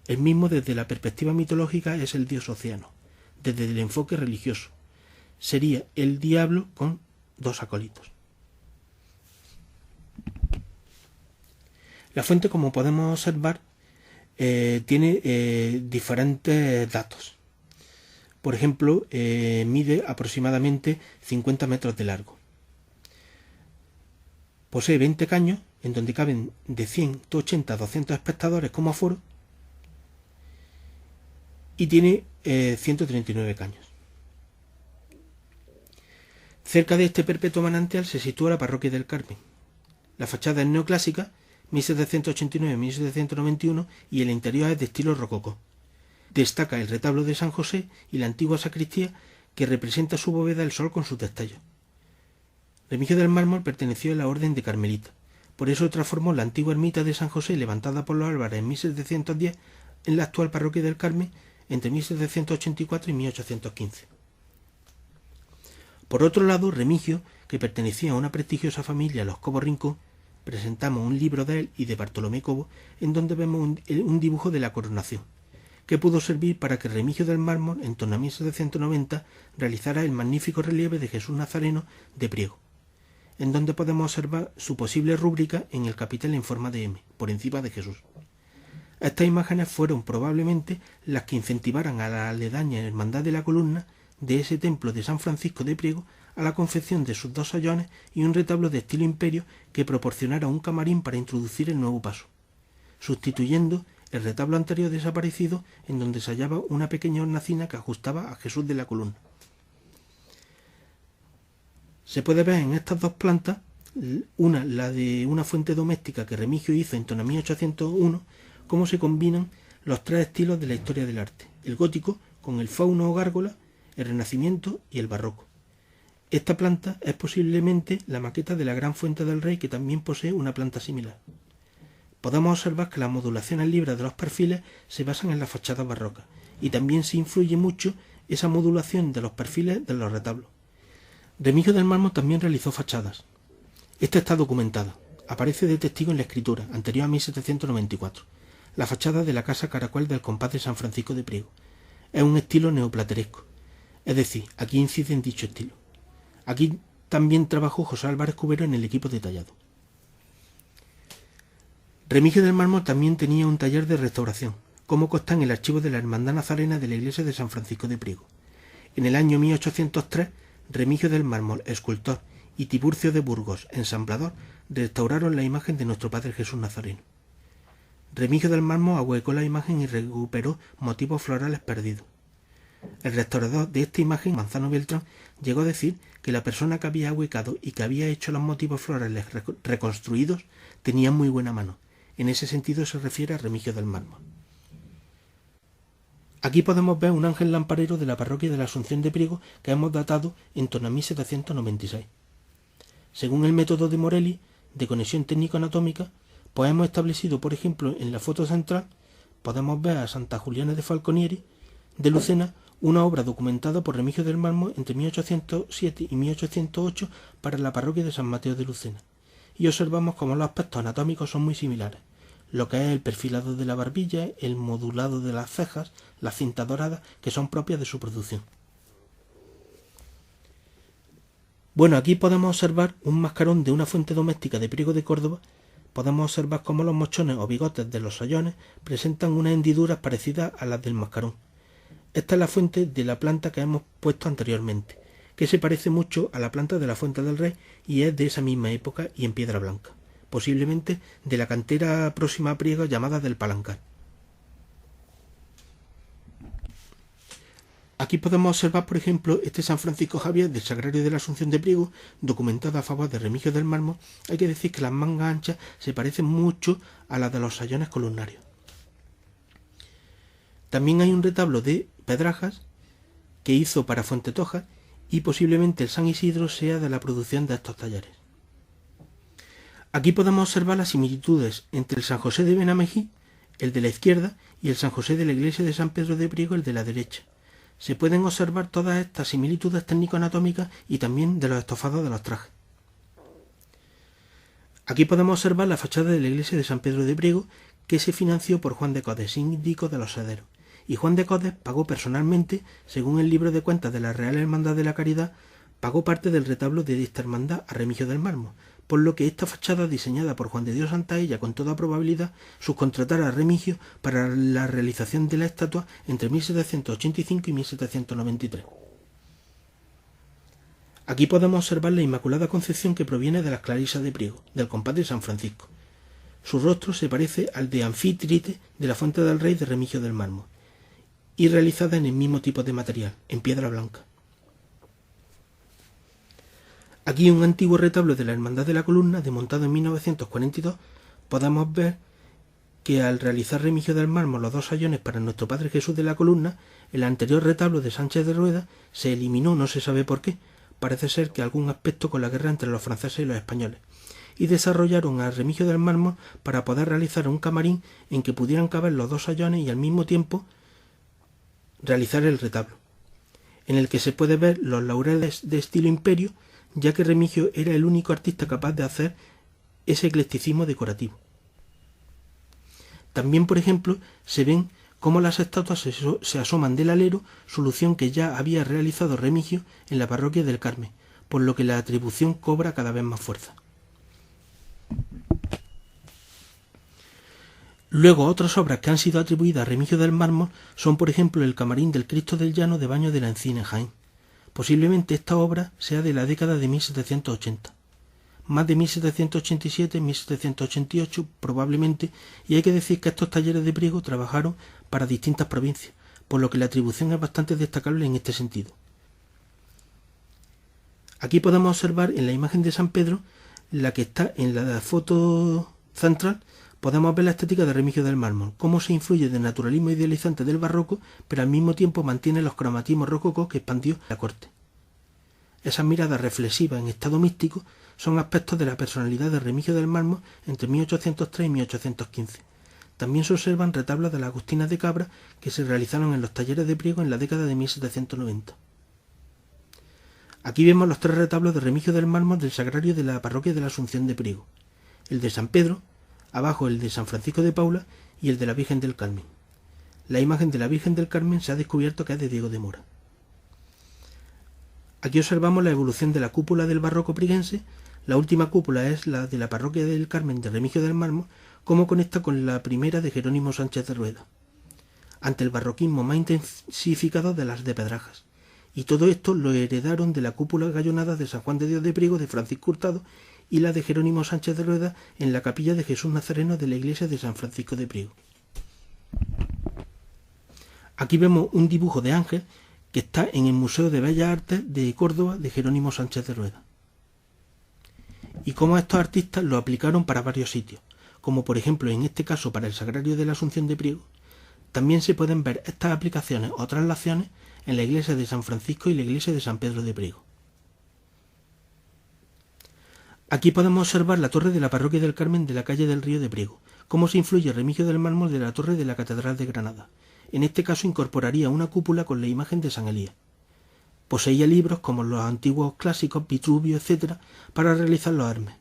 A: El mismo desde la perspectiva mitológica es el dios océano, desde el enfoque religioso. Sería el diablo con 2 acólitos. La fuente, como podemos observar, tiene diferentes datos. Por ejemplo, mide aproximadamente 50 metros de largo. Posee 20 caños, en donde caben de 180 a 200 espectadores como aforo, y tiene 139 caños. Cerca de este perpetuo manantial se sitúa la parroquia del Carmen. La fachada es neoclásica, 1789-1791, y el interior es de estilo rococó. Destaca el retablo de San José y la antigua sacristía que representa su bóveda el sol con sus destellos. Remigio del Mármol perteneció a la orden de Carmelita. Por eso transformó la antigua ermita de San José, levantada por los Álvarez en 1710, en la actual parroquia del Carmen entre 1784 y 1815. Por otro lado, Remigio, que pertenecía a una prestigiosa familia, los Cobo Rincón, presentamos un libro de él y de Bartolomé Cobo, en donde vemos un dibujo de la coronación, que pudo servir para que Remigio del Mármol, en torno a 1790, realizara el magnífico relieve de Jesús Nazareno de Priego, en donde podemos observar su posible rúbrica en el capitel en forma de M, por encima de Jesús. Estas imágenes fueron probablemente las que incentivaran a la aledaña Hermandad de la Columna de ese templo de San Francisco de Priego a la confección de sus 2 sayones y un retablo de estilo imperio que proporcionara un camarín para introducir el nuevo paso, sustituyendo el retablo anterior desaparecido en donde se hallaba una pequeña hornacina que ajustaba a Jesús de la Columna. Se puede ver en estas 2 plantas, una la de una fuente doméstica que Remigio hizo en torno a 1801, cómo se combinan los 3 estilos de la historia del arte, el gótico con el fauno o gárgola, el renacimiento y el barroco. Esta planta es posiblemente la maqueta de la Gran Fuente del Rey, que también posee una planta similar. Podemos observar que las modulaciones libres de los perfiles se basan en las fachadas barrocas, y también se influye mucho esa modulación de los perfiles de los retablos. Remigio del Mármol también realizó fachadas. Esta está documentada, aparece de testigo en la escritura, anterior a 1794. La fachada de la Casa Caracuel del Compás de San Francisco de Priego. Es un estilo neoplateresco, es decir, aquí incide en dicho estilo. Aquí también trabajó José Álvarez Cubero en el equipo detallado. Remigio del Mármol también tenía un taller de restauración, como consta en el archivo de la Hermandad Nazarena de la Iglesia de San Francisco de Priego. En el año 1803, Remigio del Mármol, escultor, y Tiburcio de Burgos, ensamblador, restauraron la imagen de nuestro Padre Jesús Nazareno. Remigio del Mármol ahuecó la imagen y recuperó motivos florales perdidos. El restaurador de esta imagen, Manzano Beltrán, llegó a decir que la persona que había ahuecado y que había hecho los motivos florales reconstruidos tenía muy buena mano. En ese sentido se refiere a Remigio del Mármol. Aquí podemos ver un ángel lamparero de la parroquia de la Asunción de Priego que hemos datado en torno a 1796. Según el método de Morelli, de conexión técnico-anatómica, pues hemos establecido, por ejemplo, en la foto central, podemos ver a Santa Juliana de Falconieri, de Lucena, una obra documentada por Remigio del Mármol entre 1807 y 1808 para la parroquia de San Mateo de Lucena. Y observamos cómo los aspectos anatómicos son muy similares, lo que es el perfilado de la barbilla, el modulado de las cejas, las cintas doradas, que son propias de su producción. Bueno, aquí podemos observar un mascarón de una fuente doméstica de Priego de Córdoba. Podemos observar cómo los mochones o bigotes de los sayones presentan unas hendiduras parecidas a las del mascarón. Esta es la fuente de la planta que hemos puesto anteriormente, que se parece mucho a la planta de la Fuente del Rey y es de esa misma época y en piedra blanca, posiblemente de la cantera próxima a Priego llamada del Palancar. Aquí podemos observar, por ejemplo, este San Francisco Javier del Sagrario de la Asunción de Priego, documentado a favor de Remigio del Mármol. Hay que decir que las mangas anchas se parecen mucho a las de los sayones columnarios. También hay un retablo de Pedrajas que hizo para Fuentetoja y posiblemente el San Isidro sea de la producción de estos talleres. Aquí podemos observar las similitudes entre el San José de Benamejí, el de la izquierda, y el San José de la iglesia de San Pedro de Priego, el de la derecha. Se pueden observar todas estas similitudes técnico-anatómicas y también de los estofados de los trajes. Aquí podemos observar la fachada de la iglesia de San Pedro de Priego, que se financió por Juan de Codes, síndico de los Sederos. Y Juan de Codes pagó personalmente, según el libro de cuentas de la Real Hermandad de la Caridad, pagó parte del retablo de esta hermandad a Remigio del Mármol, por lo que esta fachada, diseñada por Juan de Dios Santaella con toda probabilidad, subcontratara a Remigio para la realización de la estatua entre 1785 y 1793. Aquí podemos observar la Inmaculada Concepción que proviene de las Clarisas de Priego, del compadre San Francisco. Su rostro se parece al de Anfítrite de la Fuente del Rey de Remigio del Mármol, y realizada en el mismo tipo de material, en piedra blanca. Aquí un antiguo retablo de la Hermandad de la Columna, desmontado en 1942, podemos ver que al realizar Remigio del Mármol los dos sayones para nuestro Padre Jesús de la Columna, el anterior retablo de Sánchez de Rueda se eliminó, no se sabe por qué, parece ser que algún aspecto con la guerra entre los franceses y los españoles, y desarrollaron a Remigio del Mármol para poder realizar un camarín en que pudieran caber los dos sayones y al mismo tiempo realizar el retablo, en el que se puede ver los laureles de estilo imperio, ya que Remigio era el único artista capaz de hacer ese eclecticismo decorativo. También, por ejemplo, se ven cómo las estatuas se asoman del alero, solución que ya había realizado Remigio en la parroquia del Carmen, por lo que la atribución cobra cada vez más fuerza. Luego, otras obras que han sido atribuidas a Remigio del Mármol son, por ejemplo, el camarín del Cristo del Llano de Baño de la Encina en Jaén. Posiblemente esta obra sea de la década de 1780. Más de 1787, 1788 probablemente, y hay que decir que estos talleres de Priego trabajaron para distintas provincias, por lo que la atribución es bastante destacable en este sentido. Aquí podemos observar en la imagen de San Pedro, la que está en la foto central, podemos ver la estética de Remigio del Mármol, cómo se influye del naturalismo idealizante del barroco, pero al mismo tiempo mantiene los cromatismos rococos que expandió la corte. Esas miradas reflexivas en estado místico son aspectos de la personalidad de Remigio del Mármol entre 1803 y 1815. También se observan retablos de las Agustinas de Cabra que se realizaron en los talleres de Priego en la década de 1790. Aquí vemos los tres retablos de Remigio del Mármol del Sagrario de la parroquia de la Asunción de Priego, el de San Pedro, abajo el de San Francisco de Paula y el de la Virgen del Carmen. La imagen de la Virgen del Carmen se ha descubierto que es de Diego de Mora. Aquí observamos la evolución de la cúpula del barroco priguense. La última cúpula es la de la parroquia del Carmen de Remigio del Mármol, cómo conecta con la primera de Jerónimo Sánchez de Rueda, ante el barroquismo más intensificado de las de Pedrajas. Y todo esto lo heredaron de la cúpula gallonada de San Juan de Dios de Priego de Francisco Hurtado y la de Jerónimo Sánchez de Rueda en la capilla de Jesús Nazareno de la iglesia de San Francisco de Priego. Aquí vemos un dibujo de ángel que está en el Museo de Bellas Artes de Córdoba de Jerónimo Sánchez de Rueda. Y cómo estos artistas lo aplicaron para varios sitios, como por ejemplo en este caso para el Sagrario de la Asunción de Priego. También se pueden ver estas aplicaciones o traslaciones en la iglesia de San Francisco y la iglesia de San Pedro de Priego. Aquí podemos observar la torre de la parroquia del Carmen de la calle del Río de Priego, cómo se influye el Remigio del Mármol de la torre de la Catedral de Granada. En este caso incorporaría una cúpula con la imagen de San Elías. Poseía libros como los antiguos clásicos, Vitruvio, etc., para realizar los armes.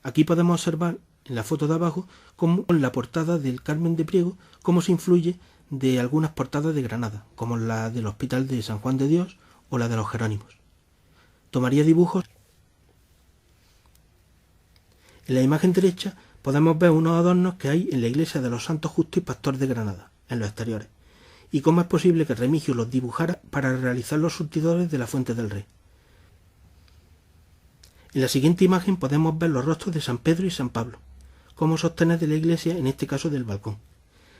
A: Aquí podemos observar en la foto de abajo cómo en la portada del Carmen de Priego cómo se influye de algunas portadas de Granada, como la del Hospital de San Juan de Dios o la de los Jerónimos. Tomaría dibujos. En la imagen derecha podemos ver unos adornos que hay en la iglesia de los Santos Justo y Pastor de Granada, en los exteriores, y cómo es posible que Remigio los dibujara para realizar los surtidores de la Fuente del Rey. En la siguiente imagen podemos ver los rostros de San Pedro y San Pablo, como sostenes de la iglesia, en este caso del balcón.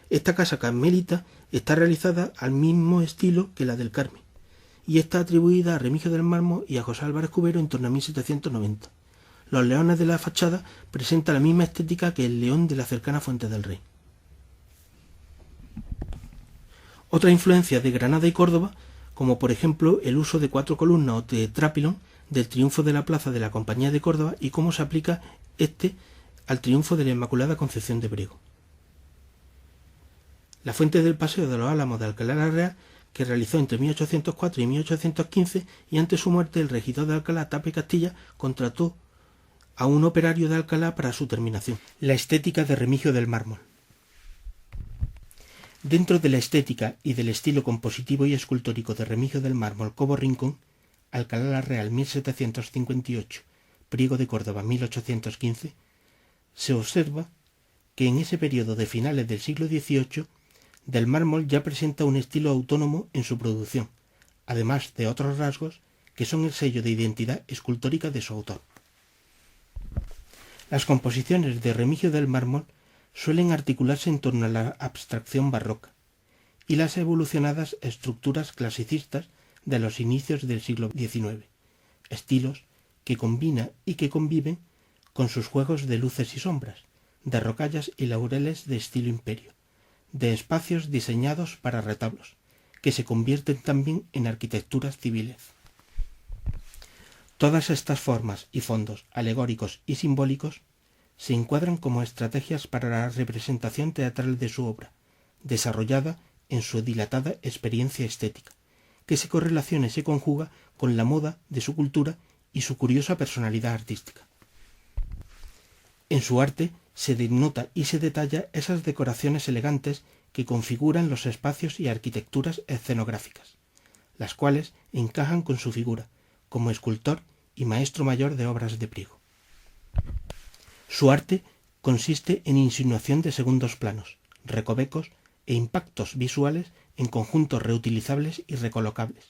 A: Esta casa carmelita está realizada al mismo estilo que la del Carmen, y está atribuida a Remigio del Mármol y a José Álvarez Cubero en torno a 1790. Los leones de la fachada presentan la misma estética que el león de la cercana Fuente del Rey. Otra influencia de Granada y Córdoba, como por ejemplo el uso de 4 columnas o tetrapilón del triunfo de la plaza de la Compañía de Córdoba y cómo se aplica este al triunfo de la Inmaculada Concepción de Priego. La fuente del Paseo de los Álamos de Alcalá la Real, que realizó entre 1804 y 1815, y ante su muerte el regidor de Alcalá, Tape Castilla, contrató a un operario de Alcalá para su terminación. La estética de Remigio del Mármol. Dentro de la estética y del estilo compositivo y escultórico de Remigio del Mármol Cobo Rincón, Alcalá la Real 1758, Priego de Córdoba 1815, se observa que en ese periodo de finales del siglo XVIII, del mármol ya presenta un estilo autónomo en su producción, además de otros rasgos que son el sello de identidad escultórica de su autor. Las composiciones de Remigio del Mármol suelen articularse en torno a la abstracción barroca y las evolucionadas estructuras clasicistas de los inicios del siglo XIX, estilos que combina y que conviven con sus juegos de luces y sombras, de rocallas y laureles de estilo imperio, de espacios diseñados para retablos, que se convierten también en arquitecturas civiles. Todas estas formas y fondos alegóricos y simbólicos se encuadran como estrategias para la representación teatral de su obra, desarrollada en su dilatada experiencia estética, que se correlaciona y se conjuga con la moda de su cultura y su curiosa personalidad artística. En su arte se denota y se detalla esas decoraciones elegantes que configuran los espacios y arquitecturas escenográficas, las cuales encajan con su figura como escultor y maestro mayor de obras de Priego. Su arte consiste en insinuación de segundos planos, recovecos e impactos visuales en conjuntos reutilizables y recolocables,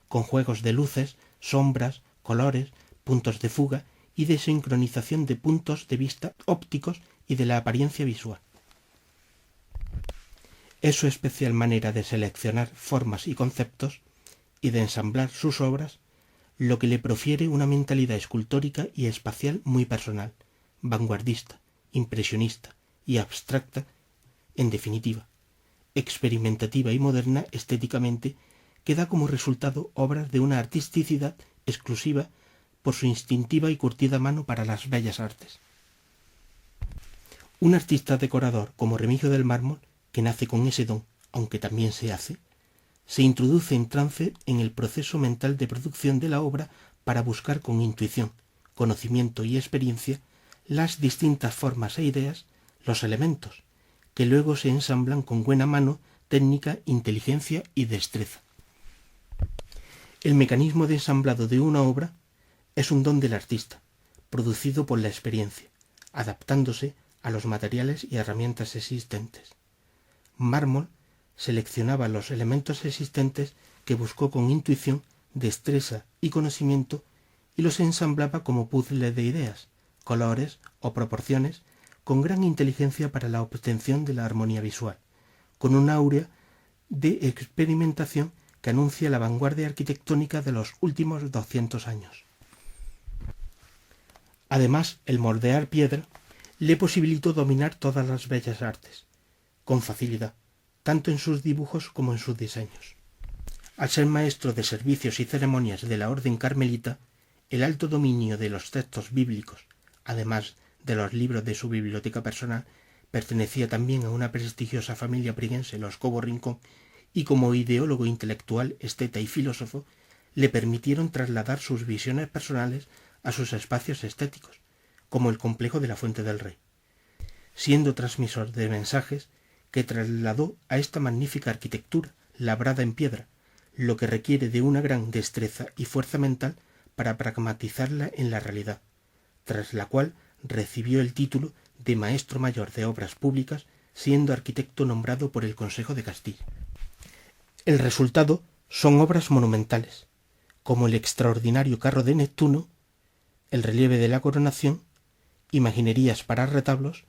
A: con juegos de luces, sombras, colores, puntos de fuga y de sincronización de puntos de vista ópticos y de la apariencia visual. Es su especial manera de seleccionar formas y conceptos y de ensamblar sus obras lo que le profiere una mentalidad escultórica y espacial muy personal, vanguardista, impresionista y abstracta, en definitiva, experimentativa y moderna estéticamente, que da como resultado obras de una artisticidad exclusiva por su instintiva y curtida mano para las bellas artes. Un artista decorador como Remigio del Mármol, que nace con ese don, aunque también se hace, se introduce en trance en el proceso mental de producción de la obra para buscar con intuición, conocimiento y experiencia las distintas formas e ideas, los elementos, que luego se ensamblan con buena mano, técnica, inteligencia y destreza. El mecanismo de ensamblado de una obra es un don del artista, producido por la experiencia, adaptándose a los materiales y herramientas existentes. Mármol seleccionaba los elementos existentes que buscó con intuición, destreza y conocimiento y los ensamblaba como puzzle de ideas, colores o proporciones con gran inteligencia para la obtención de la armonía visual, con una áurea de experimentación que anuncia la vanguardia arquitectónica de los últimos 200 años. Además, el moldear piedra le posibilitó dominar todas las bellas artes, con facilidad, tanto en sus dibujos como en sus diseños. Al ser maestro de servicios y ceremonias de la orden carmelita, el alto dominio de los textos bíblicos, además de los libros de su biblioteca personal, pertenecía también a una prestigiosa familia briguense, los Cobo Rincón, y como ideólogo intelectual, esteta y filósofo, le permitieron trasladar sus visiones personales a sus espacios estéticos, como el complejo de la Fuente del Rey, siendo transmisor de mensajes que trasladó a esta magnífica arquitectura labrada en piedra, lo que requiere de una gran destreza y fuerza mental para pragmatizarla en la realidad, tras la cual recibió el título de Maestro Mayor de Obras Públicas, siendo arquitecto nombrado por el Consejo de Castilla. El resultado son obras monumentales, como el extraordinario carro de Neptuno, el relieve de la coronación, imaginerías para retablos,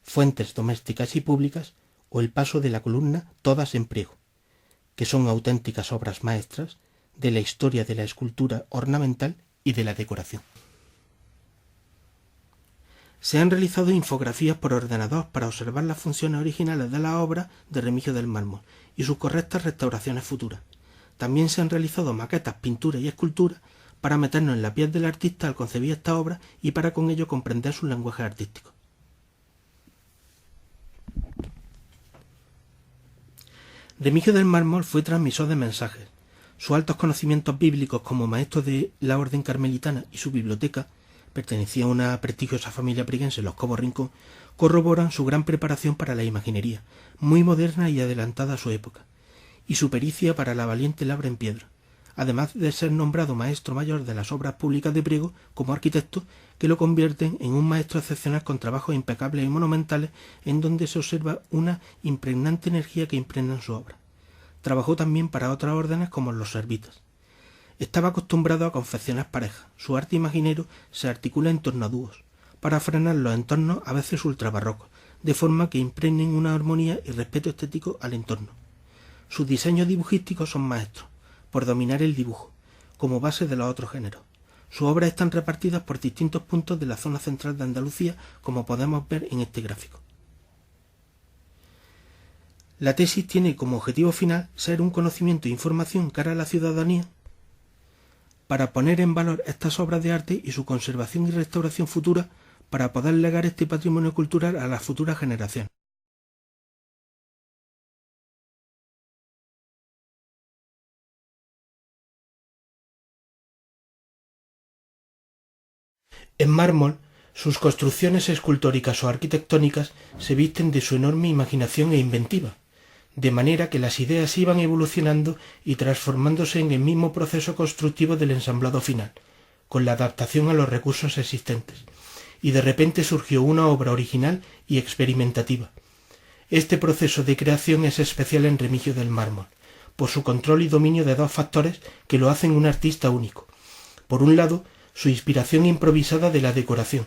A: fuentes domésticas y públicas o el paso de la columna, todas en priego, que son auténticas obras maestras de la historia de la escultura ornamental y de la decoración. Se han realizado infografías por ordenador para observar las funciones originales de la obra de Remigio del Mármol y sus correctas restauraciones futuras. También se han realizado maquetas, pinturas y esculturas para meternos en la piel del artista al concebir esta obra y para con ello comprender sus lenguajes artísticos. Remigio del Mármol fue transmisor de mensajes. Sus altos conocimientos bíblicos como maestro de la orden carmelitana y su biblioteca, pertenecía a una prestigiosa familia briguense, los Cobo Rincón, corroboran su gran preparación para la imaginería, muy moderna y adelantada a su época, y su pericia para la valiente labra en piedra, además de ser nombrado maestro mayor de las obras públicas de Priego como arquitecto, que lo convierten en un maestro excepcional con trabajos impecables y monumentales en donde se observa una impregnante energía que impregna en su obra. Trabajó también para otras órdenes como los servitas. Estaba acostumbrado a confeccionar parejas. Su arte imaginero se articula en torno a dúos, para frenar los entornos a veces ultrabarrocos, de forma que impregnen una armonía y respeto estético al entorno. Sus diseños dibujísticos son maestros, por dominar el dibujo, como base de los otros géneros. Sus obras están repartidas por distintos puntos de la zona central de Andalucía, como podemos ver en este gráfico. La tesis tiene como objetivo final ser un conocimiento e información cara a la ciudadanía para poner en valor estas obras de arte y su conservación y restauración futura para poder legar este patrimonio cultural a las futuras generaciones. En mármol, sus construcciones escultóricas o arquitectónicas se visten de su enorme imaginación e inventiva, de manera que las ideas iban evolucionando y transformándose en el mismo proceso constructivo del ensamblado final, con la adaptación a los recursos existentes, y de repente surgió una obra original y experimentativa. Este proceso de creación es especial en Remigio del Mármol, por su control y dominio de dos factores que lo hacen un artista único. Por un lado, su inspiración improvisada de la decoración,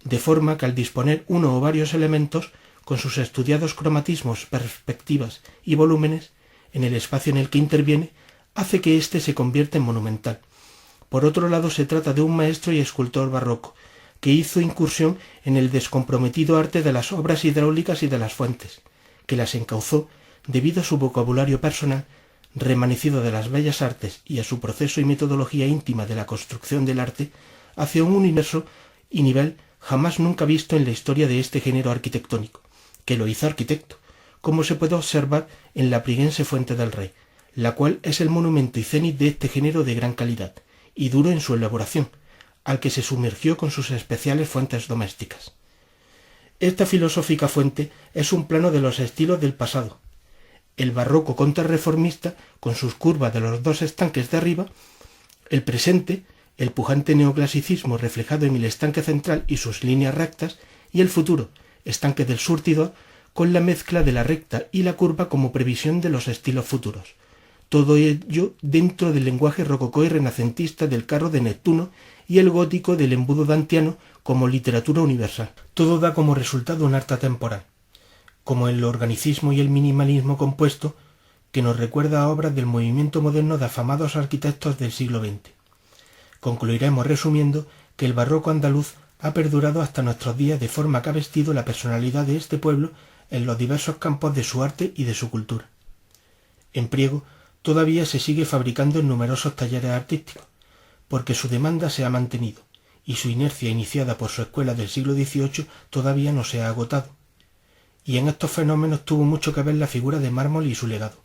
A: de forma que al disponer uno o varios elementos, con sus estudiados cromatismos, perspectivas y volúmenes, en el espacio en el que interviene, hace que éste se convierta en monumental. Por otro lado, se trata de un maestro y escultor barroco, que hizo incursión en el descomprometido arte de las obras hidráulicas y de las fuentes, que las encauzó debido a su vocabulario personal, remanecido de las bellas artes y a su proceso y metodología íntima de la construcción del arte, hacia un universo y nivel jamás nunca visto en la historia de este género arquitectónico, que lo hizo arquitecto, como se puede observar en la briguense Fuente del Rey, la cual es el monumento y cenit de este género de gran calidad y duro en su elaboración, al que se sumergió con sus especiales fuentes domésticas. Esta filosófica fuente es un plano de los estilos del pasado. El barroco contrarreformista, con sus curvas de los dos estanques de arriba, el presente, el pujante neoclasicismo reflejado en el estanque central y sus líneas rectas, y el futuro, estanque del surtidor, con la mezcla de la recta y la curva como previsión de los estilos futuros. Todo ello dentro del lenguaje rococó y renacentista del carro de Neptuno y el gótico del embudo dantiano como literatura universal. Todo da como resultado un arte atemporal, como el organicismo y el minimalismo compuesto, que nos recuerda a obras del movimiento moderno de afamados arquitectos del siglo XX. Concluiremos resumiendo que el barroco andaluz ha perdurado hasta nuestros días de forma que ha vestido la personalidad de este pueblo en los diversos campos de su arte y de su cultura. En Priego todavía se sigue fabricando en numerosos talleres artísticos, porque su demanda se ha mantenido y su inercia iniciada por su escuela del siglo XVIII todavía no se ha agotado. Y en estos fenómenos tuvo mucho que ver la figura de Mármol y su legado.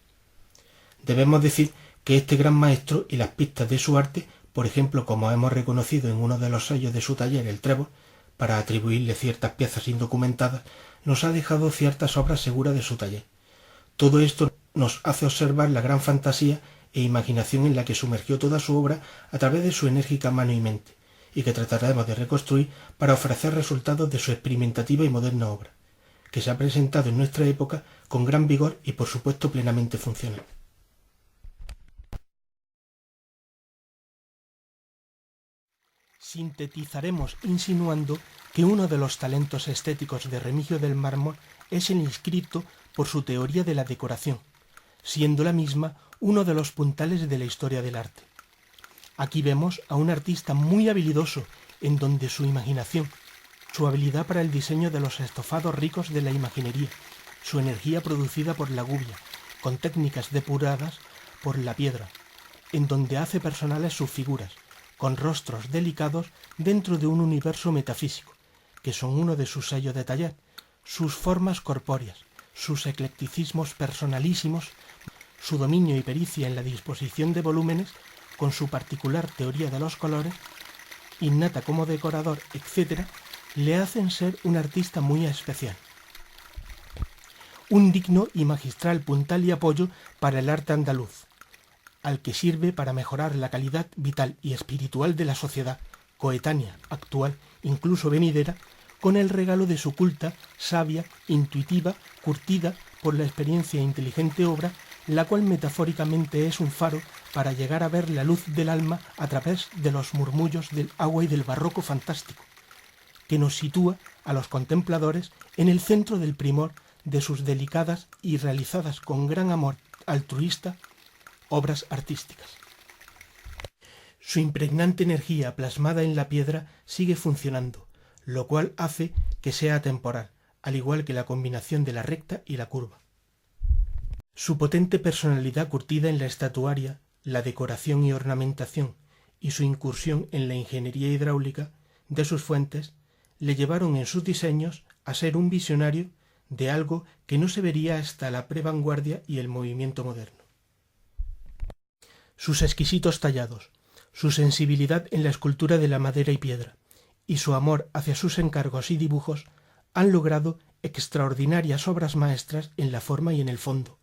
A: Debemos decir que este gran maestro y las pistas de su arte, por ejemplo, como hemos reconocido en uno de los sellos de su taller, el Trébol, para atribuirle ciertas piezas indocumentadas, nos ha dejado ciertas obras seguras de su taller. Todo esto nos hace observar la gran fantasía e imaginación en la que sumergió toda su obra a través de su enérgica mano y mente, y que trataremos de reconstruir para ofrecer resultados de su experimentativa y moderna obra, que se ha presentado en nuestra época con gran vigor y por supuesto plenamente funcional. Sintetizaremos insinuando que uno de los talentos estéticos de Remigio del Mármol es el inscrito por su teoría de la decoración, siendo la misma uno de los puntales de la historia del arte. Aquí vemos a un artista muy habilidoso en donde su imaginación, su habilidad para el diseño de los estofados ricos de la imaginería, su energía producida por la gubia, con técnicas depuradas por la piedra, en donde hace personales sus figuras, con rostros delicados dentro de un universo metafísico, que son uno de sus sellos de taller, sus formas corpóreas, sus eclecticismos personalísimos, su dominio y pericia en la disposición de volúmenes, con su particular teoría de los colores, innata como decorador, etc., le hacen ser un artista muy especial. Un digno y magistral puntal y apoyo para el arte andaluz, al que sirve para mejorar la calidad vital y espiritual de la sociedad, coetánea, actual, incluso venidera, con el regalo de su culta, sabia, intuitiva, curtida por la experiencia e inteligente obra, la cual metafóricamente es un faro para llegar a ver la luz del alma a través de los murmullos del agua y del barroco fantástico, que nos sitúa a los contempladores en el centro del primor de sus delicadas y realizadas con gran amor altruista obras artísticas. Su impregnante energía plasmada en la piedra sigue funcionando, lo cual hace que sea atemporal, al igual que la combinación de la recta y la curva. Su potente personalidad curtida en la estatuaria, la decoración y ornamentación, y su incursión en la ingeniería hidráulica de sus fuentes, le llevaron en sus diseños a ser un visionario de algo que no se vería hasta la prevanguardia y el movimiento moderno. Sus exquisitos tallados, su sensibilidad en la escultura de la madera y piedra, y su amor hacia sus encargos y dibujos han logrado extraordinarias obras maestras en la forma y en el fondo,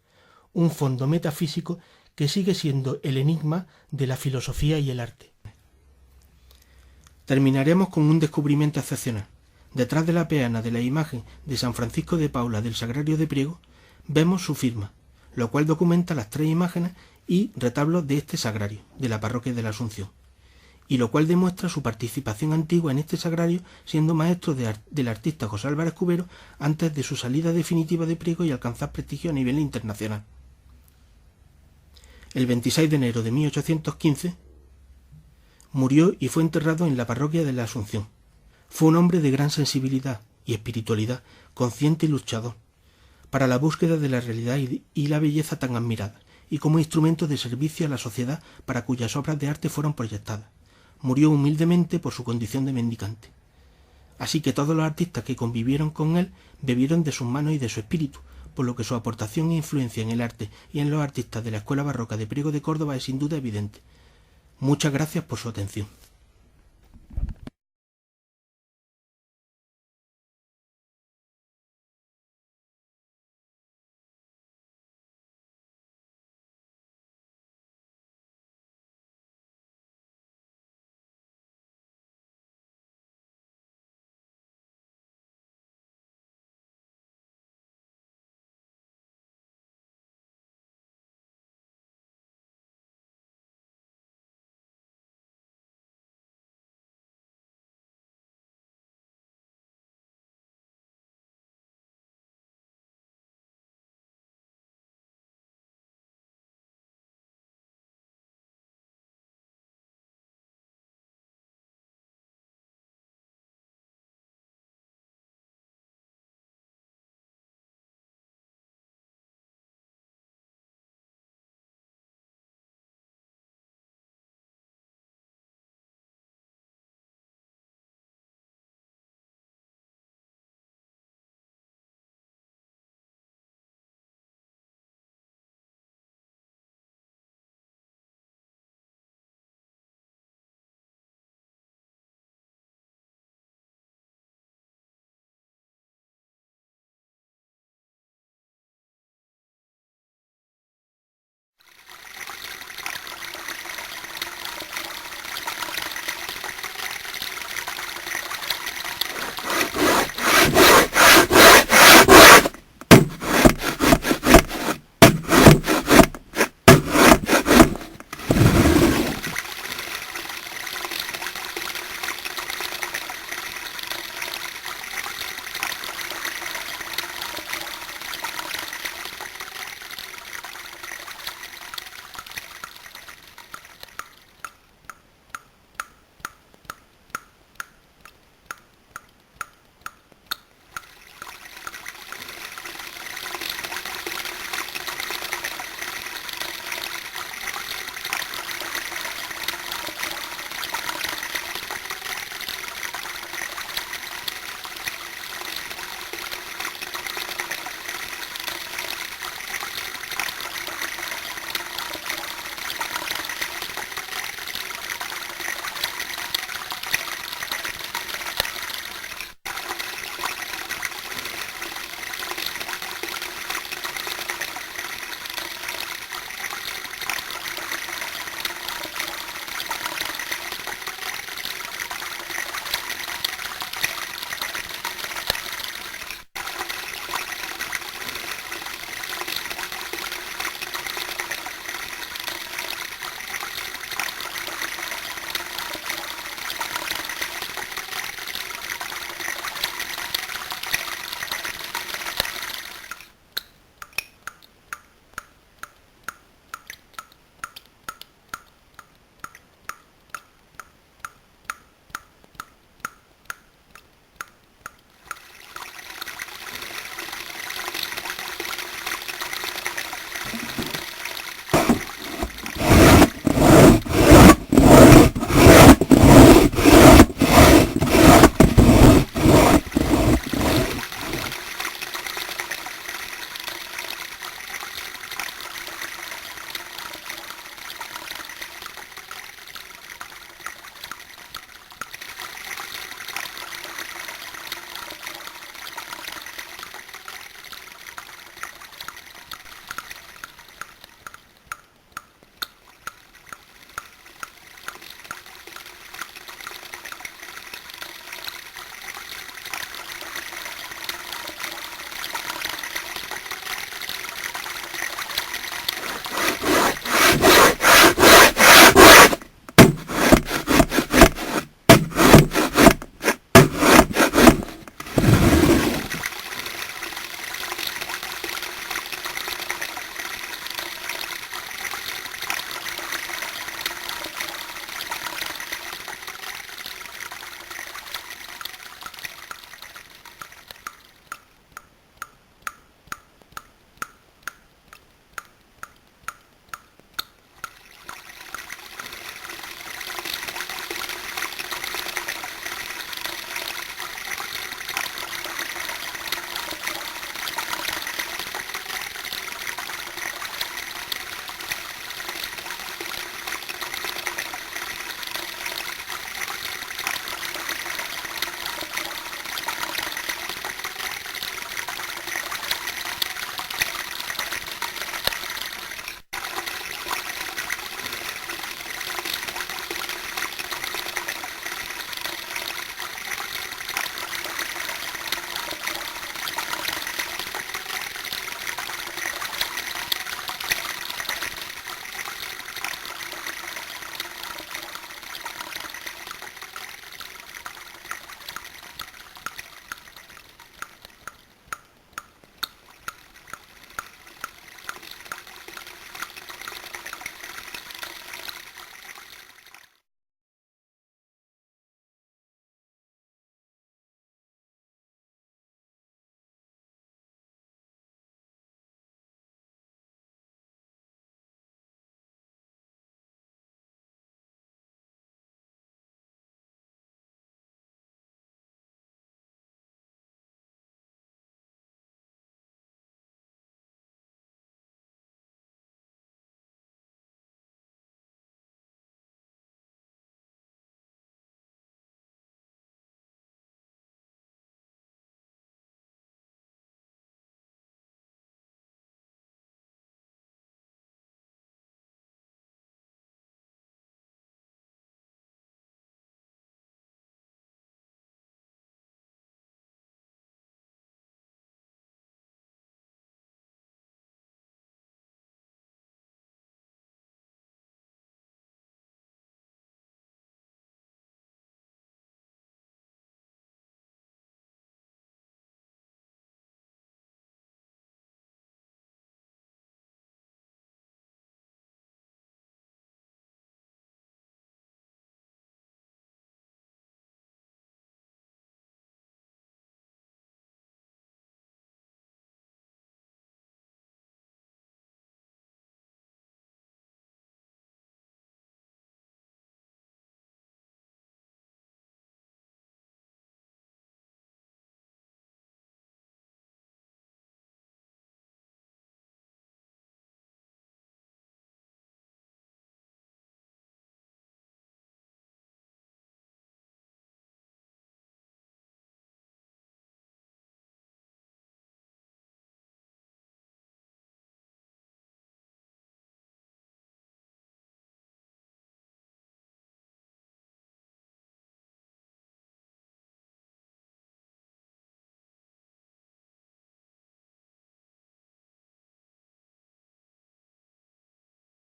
A: un fondo metafísico que sigue siendo el enigma de la filosofía y el arte. Terminaremos con un descubrimiento excepcional. Detrás de la peana de la imagen de San Francisco de Paula del Sagrario de Priego vemos su firma, lo cual documenta las 3 imágenes y retablos de este sagrario, de la parroquia de la Asunción, y lo cual demuestra su participación antigua en este sagrario, siendo maestro del artista José Álvarez Cubero antes de su salida definitiva de Priego y alcanzar prestigio a nivel internacional. El 26 de enero de 1815 murió y fue enterrado en la parroquia de la Asunción. Fue un hombre de gran sensibilidad y espiritualidad, consciente y luchador, para la búsqueda de la realidad y la belleza tan admiradas, y como instrumento de servicio a la sociedad para cuyas obras de arte fueron proyectadas. Murió humildemente por su condición de mendicante. Así que todos los artistas que convivieron con él bebieron de sus manos y de su espíritu, por lo que su aportación e influencia en el arte y en los artistas de la Escuela Barroca de Priego de Córdoba es sin duda evidente. Muchas gracias por su atención.